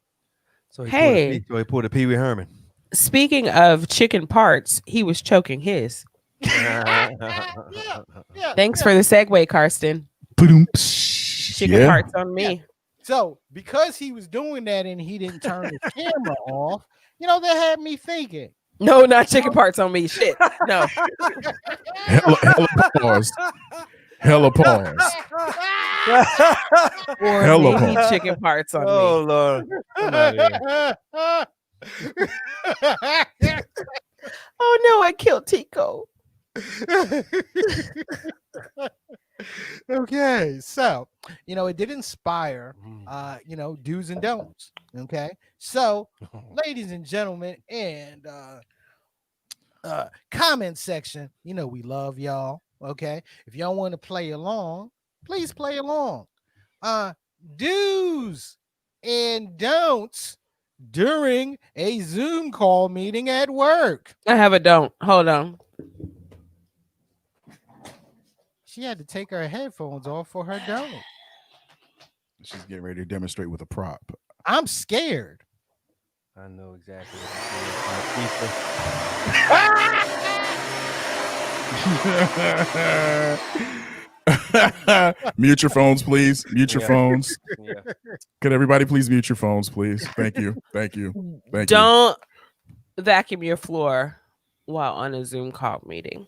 So he pulled a Pee Wee Herman. Speaking of chicken parts, he was choking his. Thanks for the segue, Karsten. Chicken parts on me. Yeah. So because he was doing that and he didn't turn his camera off, that had me thinking. No, not chicken parts on me. Shit. No. Hella pause. Hella pause. Or Hella maybe pause. chicken parts on Oh, me. Lord. Oh no, I killed Tico. Okay, so it did inspire do's and don'ts. Okay, so ladies and gentlemen, and comment section, we love y'all. Okay, if y'all want to play along, please play along. Do's and don'ts during a Zoom call meeting at work. I have a don't. Hold on. She had to take her headphones off for her don't. She's getting ready to demonstrate with a prop. I'm scared. I know exactly what Mute your phones, please. Mute your phones. Yeah. Could everybody please mute your phones, please? Thank you. Thank you. Thank Don't vacuum your floor while on a Zoom call meeting.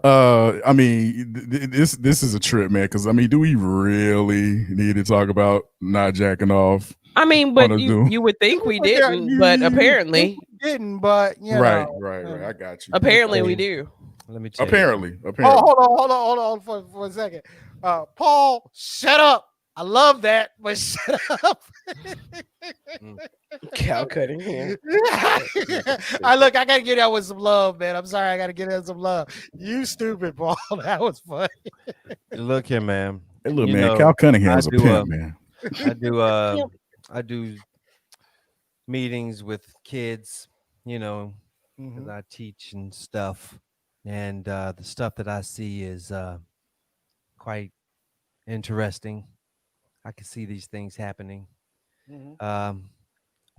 I mean, this is a trip, man. Because do we really need to talk about not jacking off? I mean, but you would think we didn't, but apparently didn't. But right. I got you. Apparently, we do. Let me check. Apparently. Hold on for a second. Paul, shut up. I love that, but shut up. Cow cutting here. I gotta get that with some love, man. I'm sorry, I gotta get that some love. You stupid, Paul. That was funny. Look here, man. Hey, look, man. Cal Cunningham's a pimp, man. I do meetings with kids, because I teach and stuff, and the stuff that I see is quite interesting. I can see these things happening.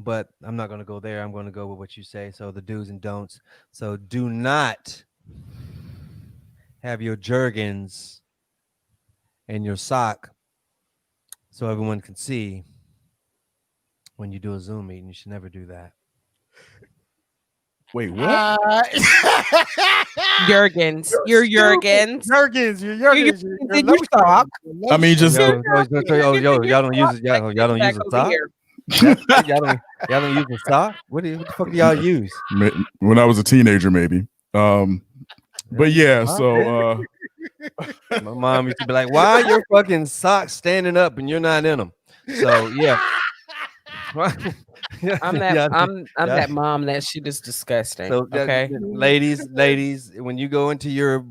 But I'm not going to go there. I'm going to go with what you say. So the do's and don'ts. So do not have your jergens and your sock so everyone can see when you do a Zoom meeting. You should never do that. Wait, what? Jurgens. You're Jurgens. Jurgens. Did you sock? I mean, just y'all don't use it. Y'all don't use a sock. Y'all don't use a sock. What the fuck do y'all use? When I was a teenager, maybe. But yeah, so my mom used to be like, "Why are your fucking socks standing up and you're not in them?" So yeah. I'm that mom. That shit is disgusting. So okay, ladies, when you go into your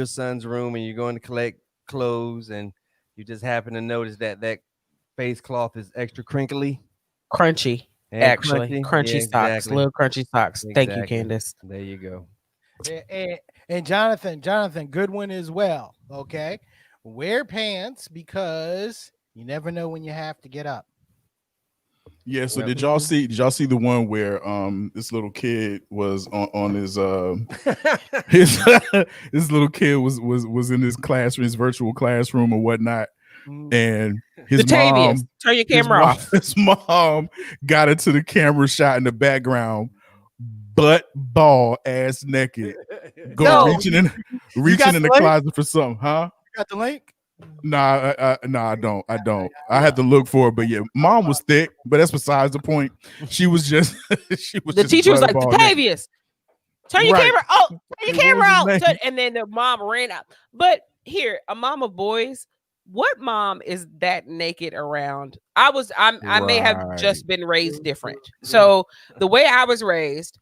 son's room and you're going to collect clothes and you just happen to notice that face cloth is extra crinkly, crunchy, And Actually, crunchy Yeah, socks, exactly. little crunchy socks. Thank you, Exactly. Candace. There you go. And Jonathan, good one as well. Okay, wear pants because you never know when you have to get up. Yeah, so Yep. did y'all see the one where this little kid was on his his this little kid was in his classroom, his virtual classroom or whatnot, and his Latavius, mom turn your camera off. his mom got into the camera shot in the background, butt ball ass naked, reaching in the closet for something, huh? You got the link? Nah, I don't. I had to look for it, but yeah, mom was thick, but that's besides the point. She was just The teacher was like, Latavius, turn your camera. Oh, turn your camera out. And then the mom ran out. But here, a mom of boys, what mom is that naked around? I may have just been raised different. So the way I was raised,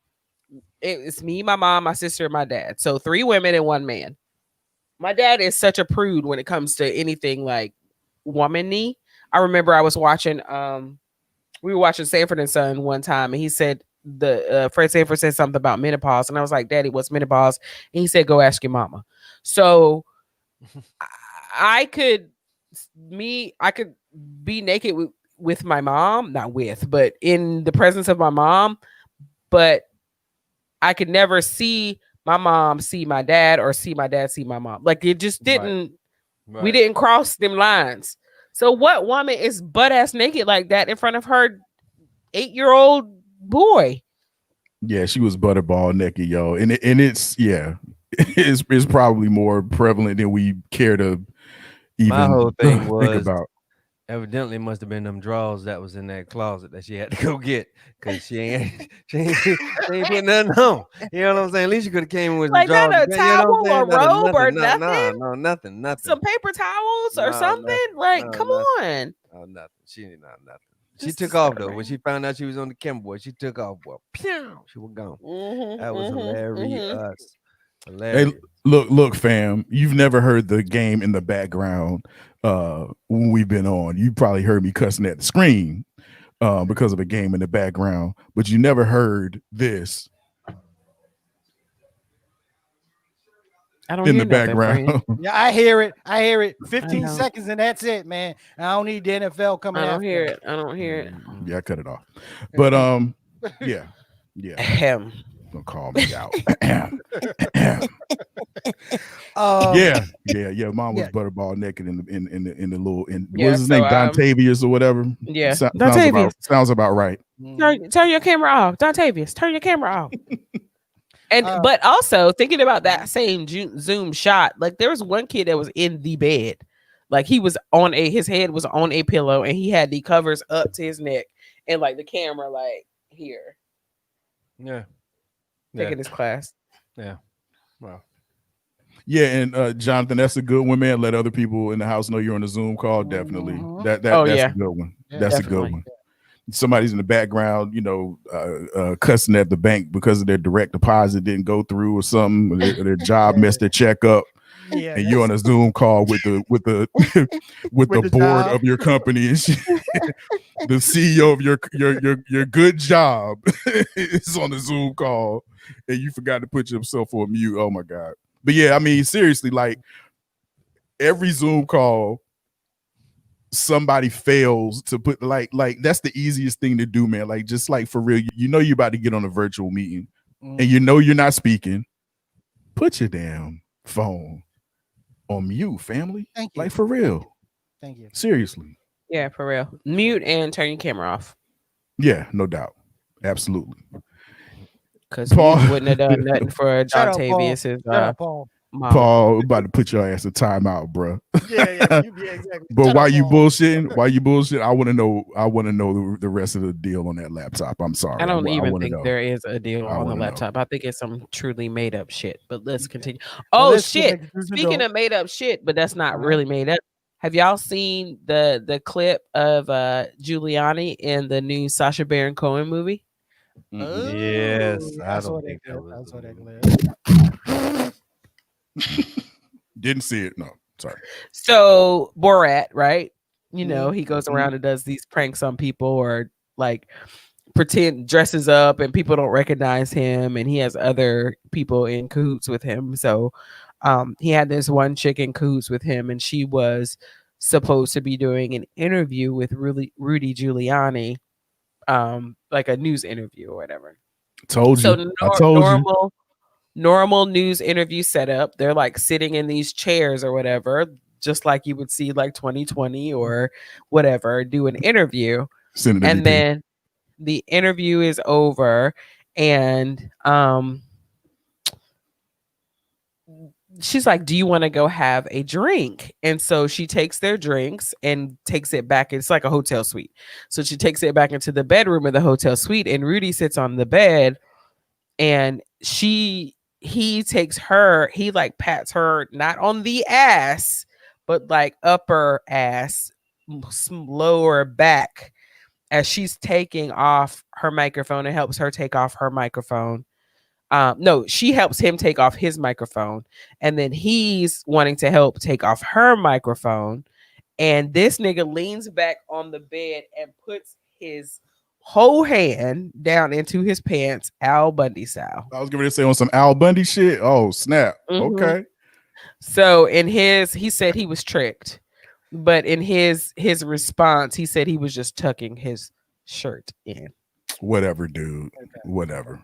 it's me, my mom, my sister, and my dad. So 3 women and 1 man. My dad is such a prude when it comes to anything like woman-y. I remember I was watching, we were watching Sanford and Son one time, and he said Fred Sanford said something about menopause, and I was like, Daddy, what's menopause? And he said, go ask your mama. So I could be naked with my mom, not with, but in the presence of my mom, but I could never see my mom see my dad or see my dad see my mom. Like it just didn't, we didn't cross them lines. So what woman is butt ass naked like that in front of her 8-year-old boy? Yeah, she was butterball naked, yo. And it's it's probably more prevalent than we care to even My whole thing think was about. Evidently must have been them drawers that was in that closet that she had to go get, because she ain't put nothing on. You know what I'm saying? At least you could have came with like drawers. not a towel or robe or nothing. No, nothing. Some paper towels or something. Come on. Oh, nothing. She ain't nothing. She took off though. When she found out she was on the camera board, she took off. Well, she was gone. That was hilarious. Hilarious. Hey, look, fam. You've never heard the game in the background when we've been on. You probably heard me cussing at the screen because of a game in the background, but you never heard this. I don't in hear the background. Yeah, I hear it. 15 seconds and that's it, man. I don't need the NFL coming. I don't hear it. Yeah, I cut it off. But yeah. Don't call me out. Mom was butterball naked in the little what's his name, Dontavius or whatever. Yeah, sounds about right. Turn your camera off, Dontavius. Turn your camera off. And but also thinking about that same Zoom shot, like there was one kid that was in the bed, like he was on his head was on a pillow and he had the covers up to his neck and like the camera like here. Yeah. Taking his class. Yeah. Wow. Yeah, and Jonathan, that's a good one, man. Let other people in the house know you're on a Zoom call. Definitely. That's a good one. That's a good one. Somebody's in the background, cussing at the bank because of their direct deposit didn't go through or something. Their job messed their check up. Yeah, and you're on a Zoom call with the board job of your company and the CEO of your good job is on the Zoom call and you forgot to put yourself on mute. Oh my God. But yeah, I mean, seriously, like every Zoom call, somebody fails to put like that's the easiest thing to do, man. Like just like for real, you're about to get on a virtual meeting and you're not speaking. Put your damn phone on mute, family. Thank you. Like for real. Thank you. Seriously. Yeah, for real. Mute and turn your camera off. Yeah, no doubt. Absolutely. Because Paul wouldn't have done nothing for Dontavius's Paul, about to put your ass in timeout, bro. Yeah, exactly. But why you bullshitting? I want to know the rest of the deal on that laptop. I'm sorry. I don't even think there is a deal on the laptop. I think it's some truly made up shit. But let's continue. Oh shit! Speaking of made up shit, but that's not really made up. Have y'all seen the clip of Giuliani in the new Sacha Baron Cohen movie? Yes, I saw that clip. Didn't see it. No, sorry. So Borat, right? He goes around and does these pranks on people or like dresses up and people don't recognize him, and he has other people in cahoots with him. So he had this one chick in cahoots with him, and she was supposed to be doing an interview with Rudy Giuliani, like a news interview or whatever. Told you. I told you. Normal news interview setup. They're like sitting in these chairs or whatever, just like you would see like 2020 or whatever, do an interview. And then the interview is over, and she's like, do you want to go have a drink? And so she takes their drinks and takes it back. It's like a hotel suite. So she takes it back into the bedroom of the hotel suite, and Rudy sits on the bed, and he takes her, he like pats her, not on the ass, but like upper ass, lower back, as she's taking off her microphone, and helps her take off her microphone. No, she helps him take off his microphone, and then he's wanting to help take off her microphone. And this nigga leans back on the bed and puts his whole hand down into his pants, Al Bundy style. I was going to say on some Al Bundy shit. Oh, snap. Okay. So he said he was tricked, but in his response, he said he was just tucking his shirt in. Whatever, dude. Okay. Whatever.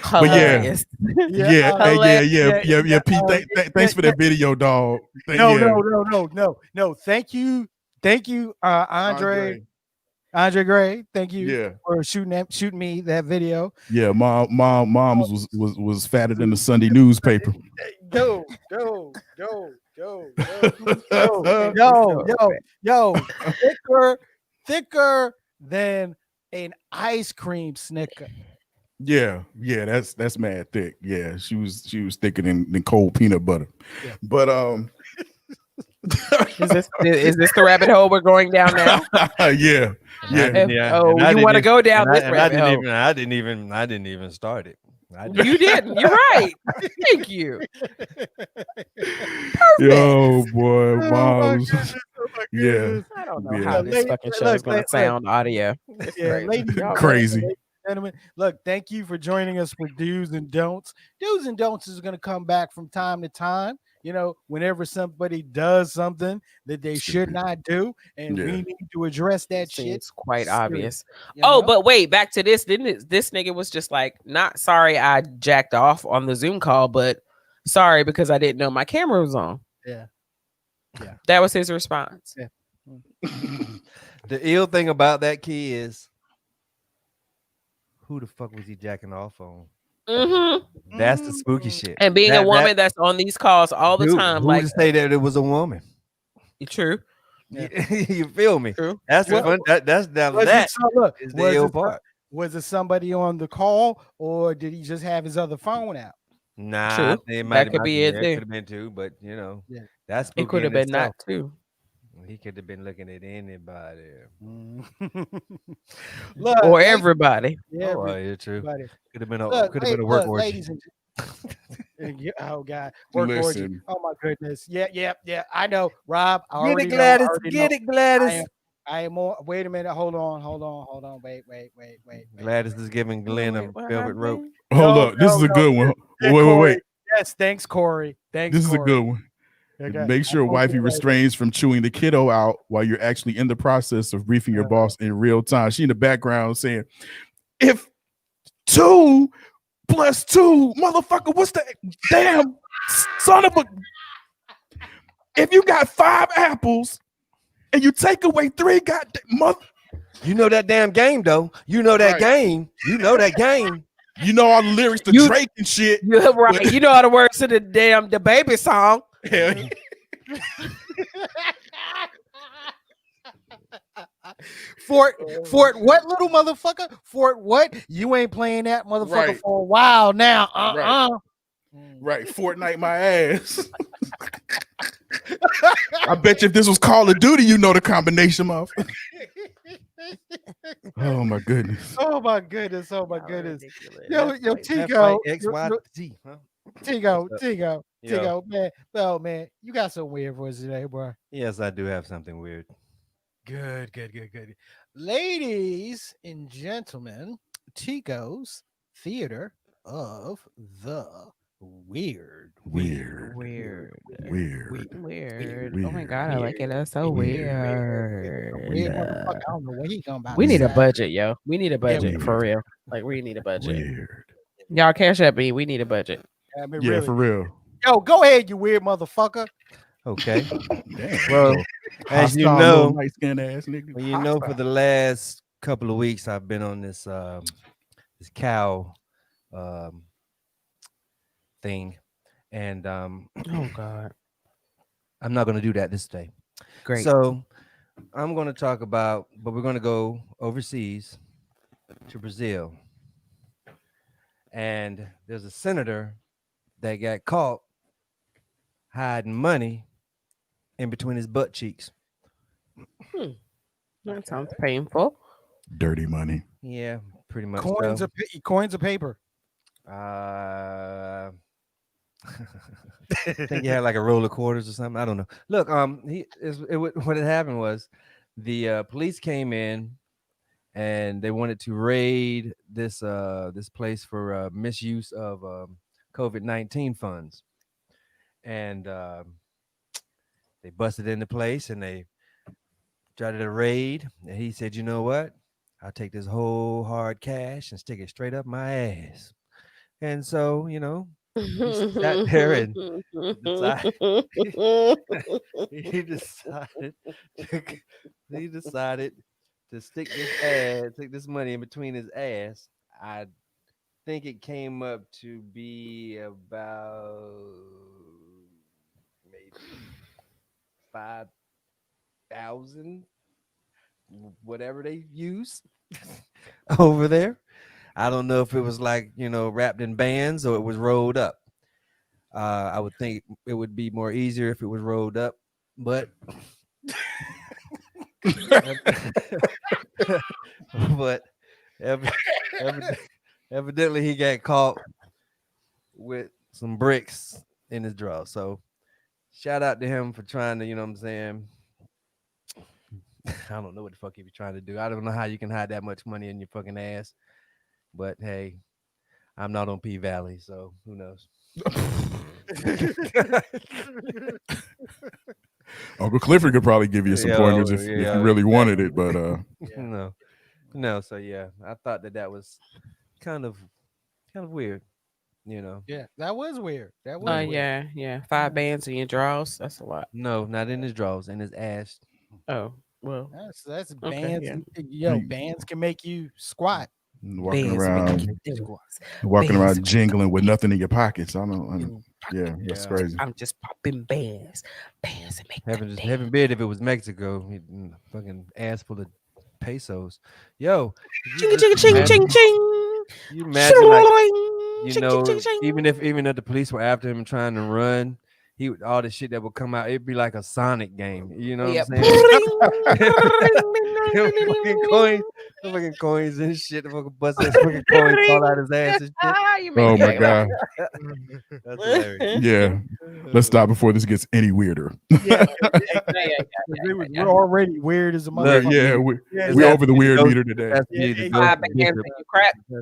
Hilarious. Yeah. Pete, thanks for that video, dog. No. Thank you, Andre Gray. Thank you for shooting me that video. Yeah, mom was fatter than the Sunday newspaper. Yo, thicker than an ice cream Snicker. Yeah, that's mad thick. Yeah, she was thicker than cold peanut butter. Yeah. But is this the rabbit hole we're going down now? Yeah. Oh, you want to go down this rabbit hole? I didn't even start it. You didn't. You're right. Thank you. Perfect. Yo, boy, moms. I don't know how this fucking show is going to sound audio. Crazy. Gentlemen, look, thank you for joining us for Do's and Don'ts. Do's and Don'ts is going to come back from time to time. You know, whenever somebody does something that they should not do, and we need to address that shit. It's quite obvious. But wait, back to this. This nigga was just like, not sorry I jacked off on the Zoom call, but sorry because I didn't know my camera was on. Yeah. That was his response. Yeah. The ill thing about that key is, who the fuck was he jacking off on? That's the spooky shit. And being a woman that's on these calls all the time, who like to say that it was a woman. True. Yeah. You feel me? True. That's the fun. That's down that. Is the ill part. Was it somebody on the call, or did he just have his other phone out? Nah, true. That could be it. Could have been too, but that's it could have been not too. He could have been looking at anybody. Look, or everybody. Yeah, true. Could have been a work orgy. Oh God, work orgy. Oh my goodness. Yeah. I know, Rob. Get it, Gladys. I am more. Wait a minute. Hold on. Wait. Gladys is giving Glenn a velvet rope. Hold up. This is a good one. Wait. Yes, thanks, Corey. This is a good one. Okay. Make sure wifey restrains from chewing the kiddo out while you're actually in the process of briefing your boss in real time. She in the background saying, if 2 + 2, motherfucker, what's the damn son of a... If you got 5 apples and you take away 3, goddamn mother... You know that damn game, though. You know that game. You know that game. You know all the lyrics to Drake and shit. You're right. You know all the words to the baby song. Fort what, little motherfucker? Fort what? You ain't playing that motherfucker for a while now. Right. Fortnite my ass. I bet you if this was Call of Duty, you know the combination of. Oh my goodness. Yo, Tigo. XYZ, huh? Tigo, man. Oh man, you got some weird for us today, bro. Yes, I do have something weird. Good. Ladies and gentlemen, Tico's Theater of the Weird. Weird. Weird. Weird. Weird. Oh my Weird. god, I like it. That's so Weird. Weird weird. motherfucker. I don't know what he gonna about We to need a say. budget, yo. We need a Yeah, budget we for do. real. Like we need a budget. Weird. Y'all cash at me. We need a budget. I mean, Yeah, really. for real. Yo, go ahead, you weird motherfucker. Okay. Damn. Well, Well, as you hostile know, little light-skinned ass nigga. well, you know, for the last couple of weeks, I've been on this this cow thing, and Oh god. I'm not going to do that this day. Great. So I'm going to talk about, but we're going to go overseas to Brazil, and there's a senator that got caught hiding money in between his butt cheeks. That sounds painful. Dirty money. Yeah, pretty much. Coins so. of coins of paper. I think he had like a roll of quarters or something. I don't know. Look, what had happened was the police came in and they wanted to raid this this place for misuse of COVID-19 funds, and they busted into place and they tried to raid. And he said, "You know what? I'll take this whole hard cash and stick it straight up my ass." And so, you know, sat there and he decided to stick this money in between his ass. I think it came up to be about maybe 5,000, whatever they use over there. I don't know if it was like, you know, wrapped in bands or it was rolled up. I would think it would be more easier if it was rolled up, but but evidently he got caught with some bricks in his draw. So shout out to him for trying to, you know what I'm saying? I don't know what the fuck he was trying to do. I don't know how you can hide that much money in your fucking ass. But hey, I'm not on P Valley, so who knows? Uncle Clifford could probably give you some pointers if you really wanted it, but no. So yeah, I thought that was kind of weird, you know. Yeah, that was weird. That was weird. Yeah. 5 bands in your drawers. That's a lot. No, not in his drawers, in his ass. Oh, well. That's Okay, bands. yeah. Bands can make you squat. walking Bands around jingling with nothing in your pockets. Yeah, that's crazy. I'm just popping bands and make Heaven bid if it was Mexico, fucking ass full of pesos. Yo, ching ching ching ching ching. You imagine, like, you know, even if the police were after him and trying to run, all the shit that would come out, it'd be like a Sonic game. You know what I'm saying? fucking coins and shit. The fucking bust that fucking coins fall out his ass and shit. Oh my god. That's hilarious. Yeah. Let's stop before this gets any weirder. We're already weird as a motherfucker. We're over the weird meter today. Has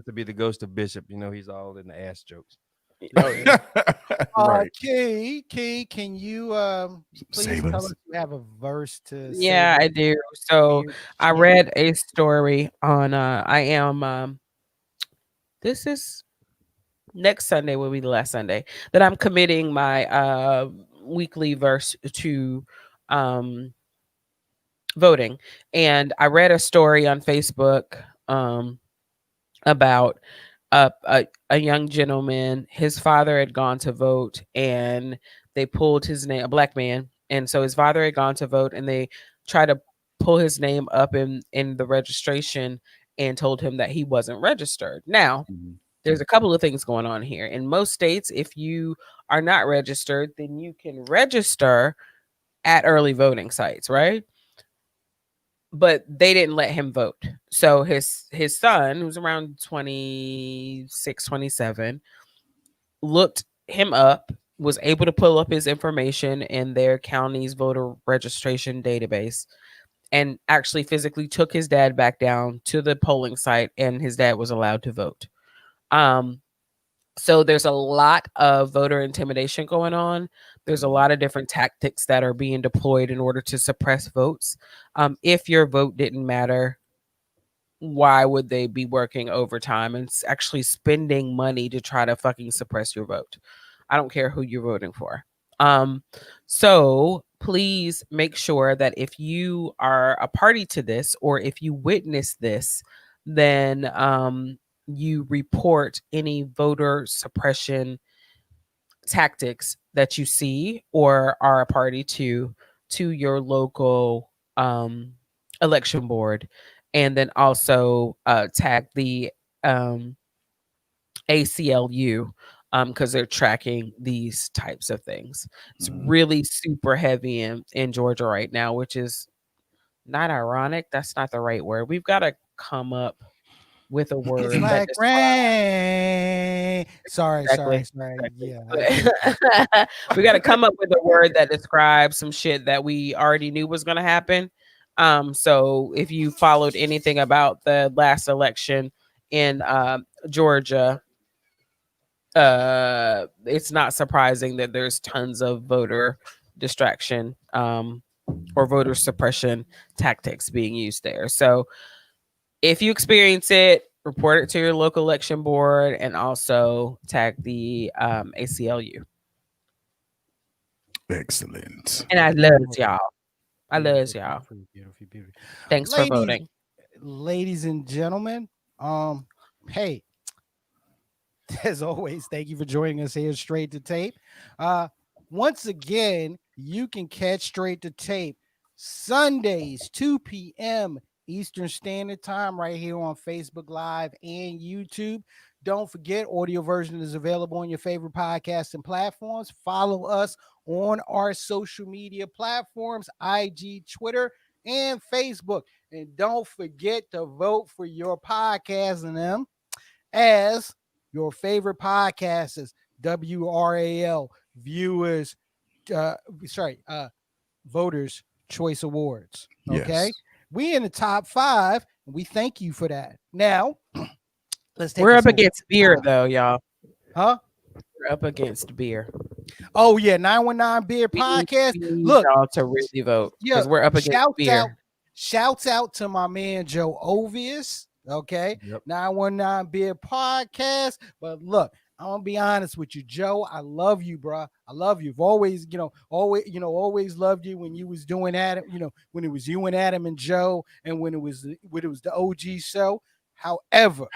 to be the ghost of Bishop. You know, he's all in the ass jokes. Right. Key, can you please Save tell us. us you have a verse to say? Yeah, I do. So I read a story on this is next Sunday will be the last Sunday that I'm committing my weekly verse to voting. And I read a story on Facebook about a young gentleman. His father had gone to vote and they pulled his name, a black man. And so his father had gone to vote and they tried to pull his name up in the registration and told him that he wasn't registered. Now, there's a couple of things going on here. In most states, if you are not registered, then you can register at early voting sites, right? But they didn't let him vote. So his son, who's around 26, 27, looked him up, was able to pull up his information in their county's voter registration database, and actually physically took his dad back down to the polling site, and his dad was allowed to vote. So there's a lot of voter intimidation going on. There's a lot of different tactics that are being deployed in order to suppress votes. If your vote didn't matter, why would they be working overtime and actually spending money to try to fucking suppress your vote? I don't care who you're voting for. So please make sure that if you are a party to this, or if you witness this, then you report any voter suppression tactics that you see or are a party to your local election board, and then also tag the ACLU, because they're tracking these types of things. It's really super heavy in Georgia right now, which is not ironic. That's not the right word. We've got to come up with a word. It's like rain. Sorry. Exactly. Yeah. We got to come up with a word that describes some shit that we already knew was going to happen. So if you followed anything about the last election in Georgia, it's not surprising that there's tons of voter distraction or voter suppression tactics being used there. So if you experience it, report it to your local election board, and also tag the ACLU. Excellent. And I love y'all. I love y'all. Beautiful. Thanks for voting. Ladies and gentlemen, hey, as always, thank you for joining us here, Straight to Tape. Once again, you can catch Straight to Tape Sundays, 2 p.m. Eastern Standard Time, right here on Facebook Live and YouTube. Don't forget, audio version is available on your favorite podcasting platforms. Follow us on our social media platforms, IG, Twitter, and Facebook. And don't forget to vote for your podcast and them as your favorite podcasters, WRAL viewers, Voters Choice Awards. Okay. Yes. We in the top 5, and we thank you for that. Now, let's take We're up against beer, though, y'all. Huh? We're up against beer. Oh yeah, 919 Beer Podcast. Look, y'all to really vote because we're up against beer. Shouts out to my man Joe Ovius. Okay, 919 Beer Podcast. But look, I'm gonna be honest with you, Joe. I love you, bro. I love you. I've always, always loved you when you was doing Adam. When it was you and Adam and Joe, and when it was the OG show. However,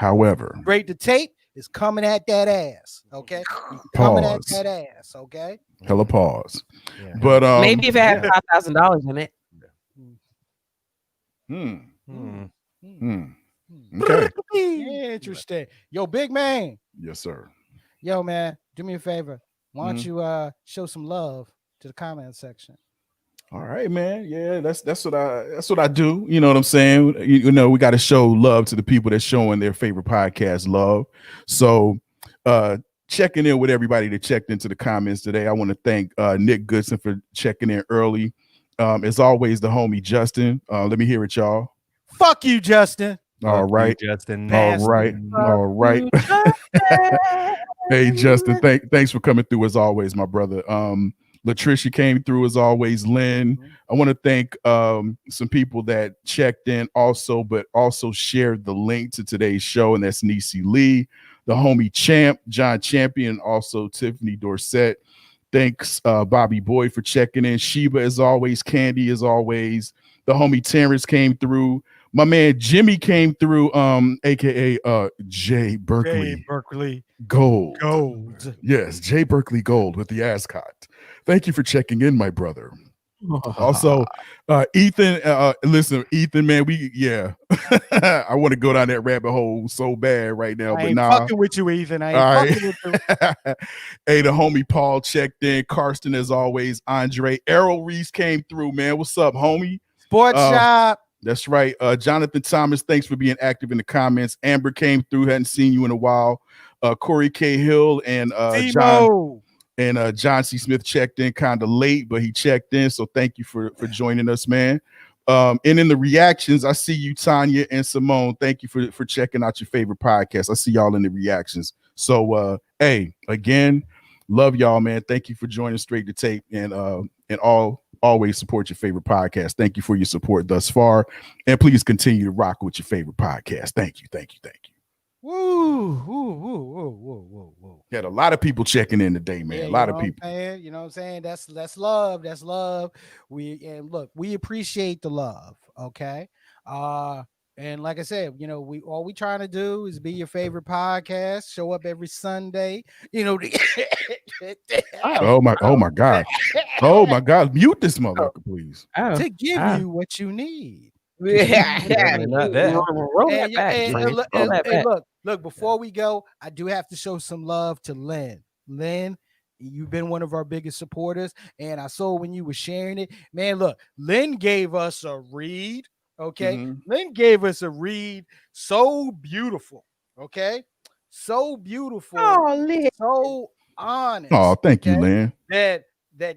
Great to Tape is coming at that ass. Okay, coming at that ass. Okay, hella pause. Yeah. But maybe if it had $5,000 in it. Okay. Interesting. Yo, big man. Yes, sir. Yo, man, do me a favor. Why don't you show some love to the comment section? All right, man. Yeah, that's what I do. You know what I'm saying? You know, we got to show love to the people that's showing their favorite podcast love. So checking in with everybody that checked into the comments today. I want to thank Nick Goodson for checking in early. As always, the homie Justin. Let me hear it, y'all. Fuck you, Justin. All right, Justin. All right. Hey, Justin, thanks for coming through as always, my brother. Latricia came through as always. Lynn, I want to thank some people that checked in also, but also shared the link to today's show, and that's Niecy Lee, the homie Champ, John Champion, also Tiffany Dorsett. Thanks, Bobby Boy, for checking in. Sheba, as always. Candy, as always. The homie Terrence came through. My man Jimmy came through, aka Jay Berkeley Gold. Yes, Jay Berkeley Gold with the ascot. Thank you for checking in, my brother. Also, Ethan, listen, Ethan, man, I want to go down that rabbit hole so bad right now, but nah. Fucking with you, Ethan. I ain't fucking with you. Hey, the homie Paul checked in. Karsten, as always. Andre, Errol Reese came through, man. What's up, homie? Sports Shop. That's right. Jonathan Thomas, thanks for being active in the comments. Amber came through, hadn't seen you in a while. Corey K. Hill and John C. Smith checked in kind of late, but he checked in. So thank you for joining us, man. And in the reactions, I see you, Tanya and Simone. Thank you for checking out your favorite podcast. I see y'all in the reactions. So hey, again, love y'all, man. Thank you for joining Straight to Tape, and always support your favorite podcast. Thank you for your support thus far, and please continue to rock with your favorite podcast. Thank you. Woo, woo, woo, woo, woo, woo, woo. Had a lot of people checking in today, man. Yeah, a lot of people. You know what I'm saying? That's love. That's love. We appreciate the love. Okay. And like I said, all we trying to do is be your favorite podcast. Show up every Sunday. Oh my God. Oh my God. Mute this motherfucker, please. To give you what you need. Not that. Roll that back, friend. Roll that back. Look, before we go, I do have to show some love to Lynn. Lynn, you've been one of our biggest supporters, and I saw when you were sharing it, man. Look, Lynn gave us a read. Okay, Lynn gave us a read. So beautiful. Okay, so beautiful. Oh, Lynn. So honest. Oh, thank you, Lynn. That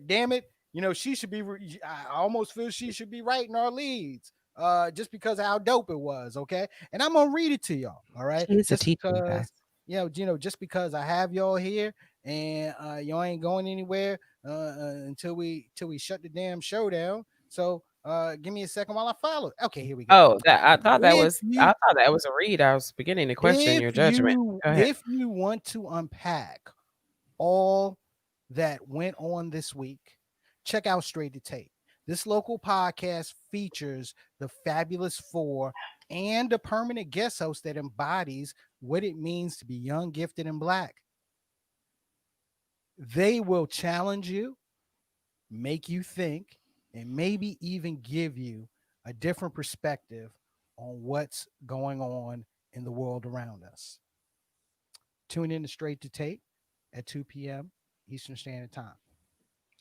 damn it, she should be. I almost feel she should be writing our leads. Just because of how dope it was, okay? And I'm gonna read it to y'all, all right? Just because, just because I have y'all here and y'all ain't going anywhere until we shut the damn show down. So give me a second while I follow. Okay, here we go. Oh, I thought that was a read. I was beginning to question your judgment. If you want to unpack all that went on this week, check out Straight to Tape. This local podcast features the Fabulous Four and a permanent guest host that embodies what it means to be young, gifted, and Black. They will challenge you, make you think, and maybe even give you a different perspective on what's going on in the world around us. Tune in to Straight to Tape at 2 p.m. Eastern Standard Time.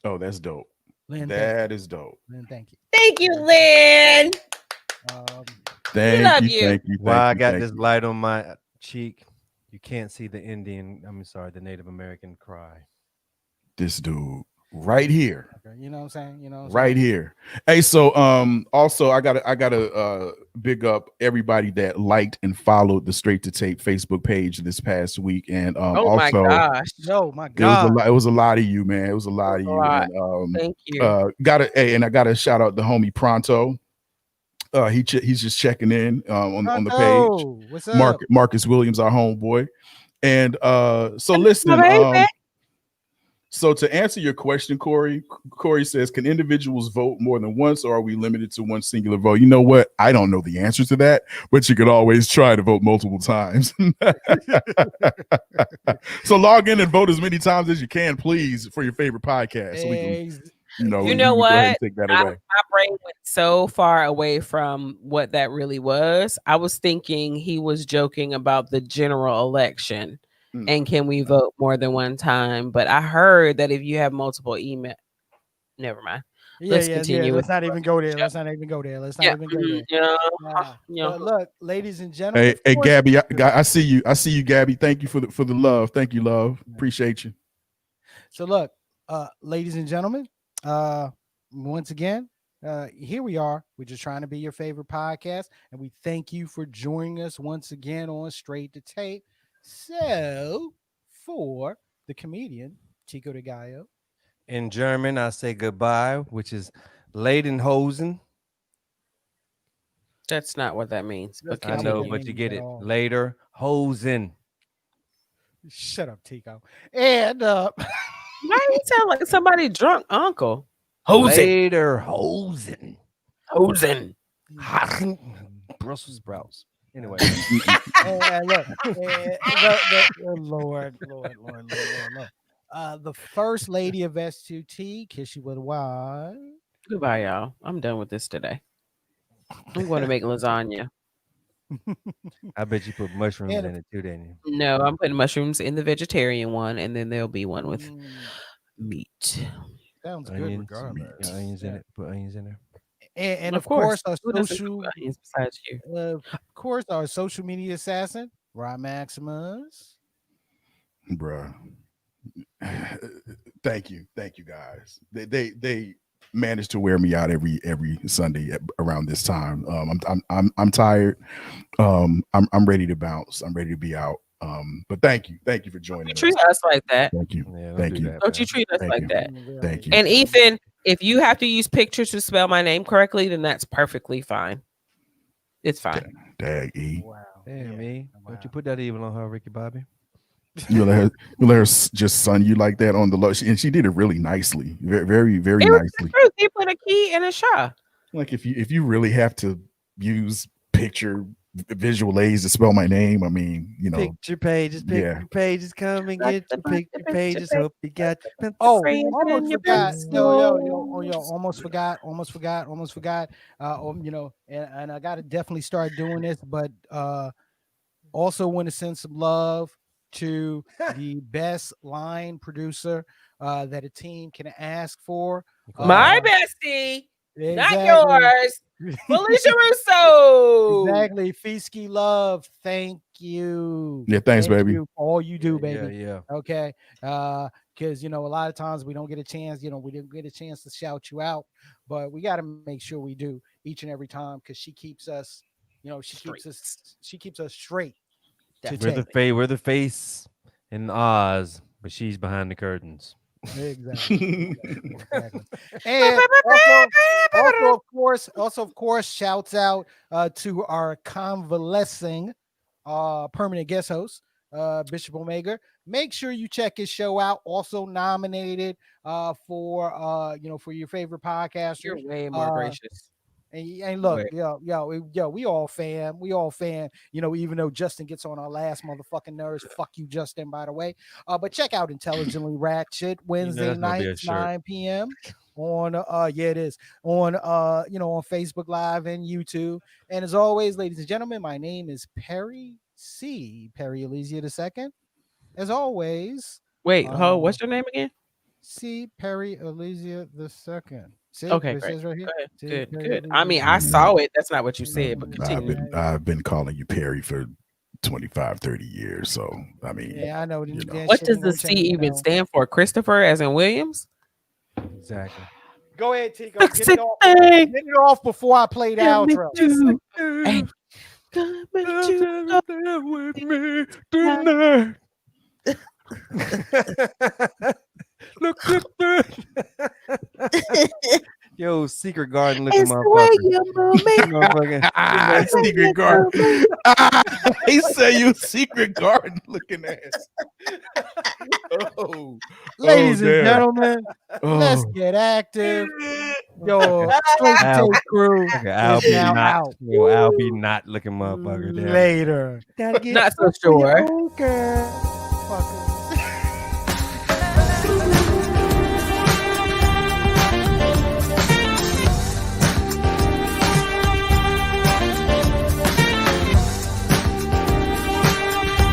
Oh, that's dope. Lynn, that is dope. Lynn, thank you. Thank you, Lynn. Thank you. While I got this light on my cheek, you can't see the the Native American cry. This dude right here. Okay, you know what I'm saying? Right here. Hey, so also I gotta big up everybody that liked and followed the Straight to Tape Facebook page this past week. And oh my gosh. Oh my God. It was a lot of you, man. It was a lot of you. And, thank you. And I gotta shout out the homie Pronto. He's just checking in on the page. What's up? Marcus Williams, our homeboy. And so listen, so to answer your question, Corey says, can individuals vote more than once, or are we limited to one singular vote? You know what? I don't know the answer to that, but you could always try to vote multiple times. So log in and vote as many times as you can, please, for your favorite podcast. So we can, you know what? Take that away. My brain went so far away from what that really was. I was thinking he was joking about the general election. And can we vote more than one time? But I heard that if you have multiple email, never mind. Let's continue. Let's not even go there. Let's not even go there. Look, ladies and gentlemen. Hey, Gabby, I see you. I see you, Gabby. Thank you for the love. Thank you, love. Appreciate you. So look, ladies and gentlemen, once again, here we are. We're just trying to be your favorite podcast, and we thank you for joining us once again on Straight to Tape. So, for the comedian, Chico de Gallo. In German, I say goodbye, which is Lederhosen. That's not what that means. But I know, but you get it. Later, hosen. Shut up, Tico. And why do you sound like somebody drunk, uncle? Later, hosen. Brussels sprouts. Anyway, look, Lord. The first lady of S2T, kiss you with a Y. Goodbye, y'all. I'm done with this today. I'm going to make lasagna. I bet you put mushrooms in it too, didn't you? No, I'm putting mushrooms in the vegetarian one, and then there'll be one with meat. Sounds good, regardless. Yeah, onions in it. Put onions in there. And of course, our social, besides you. Of course, our social media assassin, Rob Maximus. Bruh. Thank you, guys. They manage to wear me out every Sunday around this time. I'm tired. I'm ready to bounce. I'm ready to be out. But thank you for joining us. Treat us like that. Thank you. Yeah, Thank you. Don't you treat us like that. Thank you. And Ethan, if you have to use pictures to spell my name correctly, then that's perfectly fine. It's fine. Dag E. Wow. Damn, me. Don't you put that evil on her, Ricky Bobby. You let her just sun you like that on the low, and she did it really nicely, very It was nicely. true. He put a key in a Shaw. Like if you really have to use picture visual aids to spell my name, I mean, you know, Picture pages, come and get your picture pages. Hope you got your Oh, friends almost in your forgot. best Yo, almost forgot. You know, and I gotta definitely start doing this, but also want to send some love to the best line producer that a team can ask for. My bestie, not Exactly. yours. Felicia Russo. Exactly. Fisky Love. Thank you. Yeah, thanks, Thank baby. you for all you do, baby. Yeah. Okay. Because you know, a lot of times we don't get a chance, we didn't get a chance to shout you out, but we got to make sure we do each and every time because she keeps us, she keeps us straight. We're the face in Oz, but she's behind the curtains. Exactly. And also of course, shouts out to our convalescing permanent guest host, Bishop Omega. Make sure you check his show out. Also nominated for your favorite podcasters. You're way more gracious. And look, we all fan. Even though Justin gets on our last motherfucking nerves. Fuck you, Justin, by the way. But check out Intelligently Ratchet Wednesday nights, 9 p.m. on it is on on Facebook Live and YouTube. And as always, ladies and gentlemen, my name is Perry Elysia II. As always. Wait, what's your name again? C. Perry Elysia II. See, okay, it great. says right here. Good. I mean, I saw it. That's not what you said, but continue. I've been calling you Perry for 25, 30 years. So I mean, yeah, I know. What does the C even stand for? Christopher, as in Williams? Exactly. Go ahead, Tico. Get it off before I play the outro. With me tonight. Look at that. Yo, Secret Garden looking motherfucker. Secret Garden. He said you Secret Garden looking ass. Ladies and gentlemen, let's get active. Yo, Straight Tape Crew I'll is now out. Yo, I'll be not looking motherfucker. Later. Not so sure. Okay. Fucker.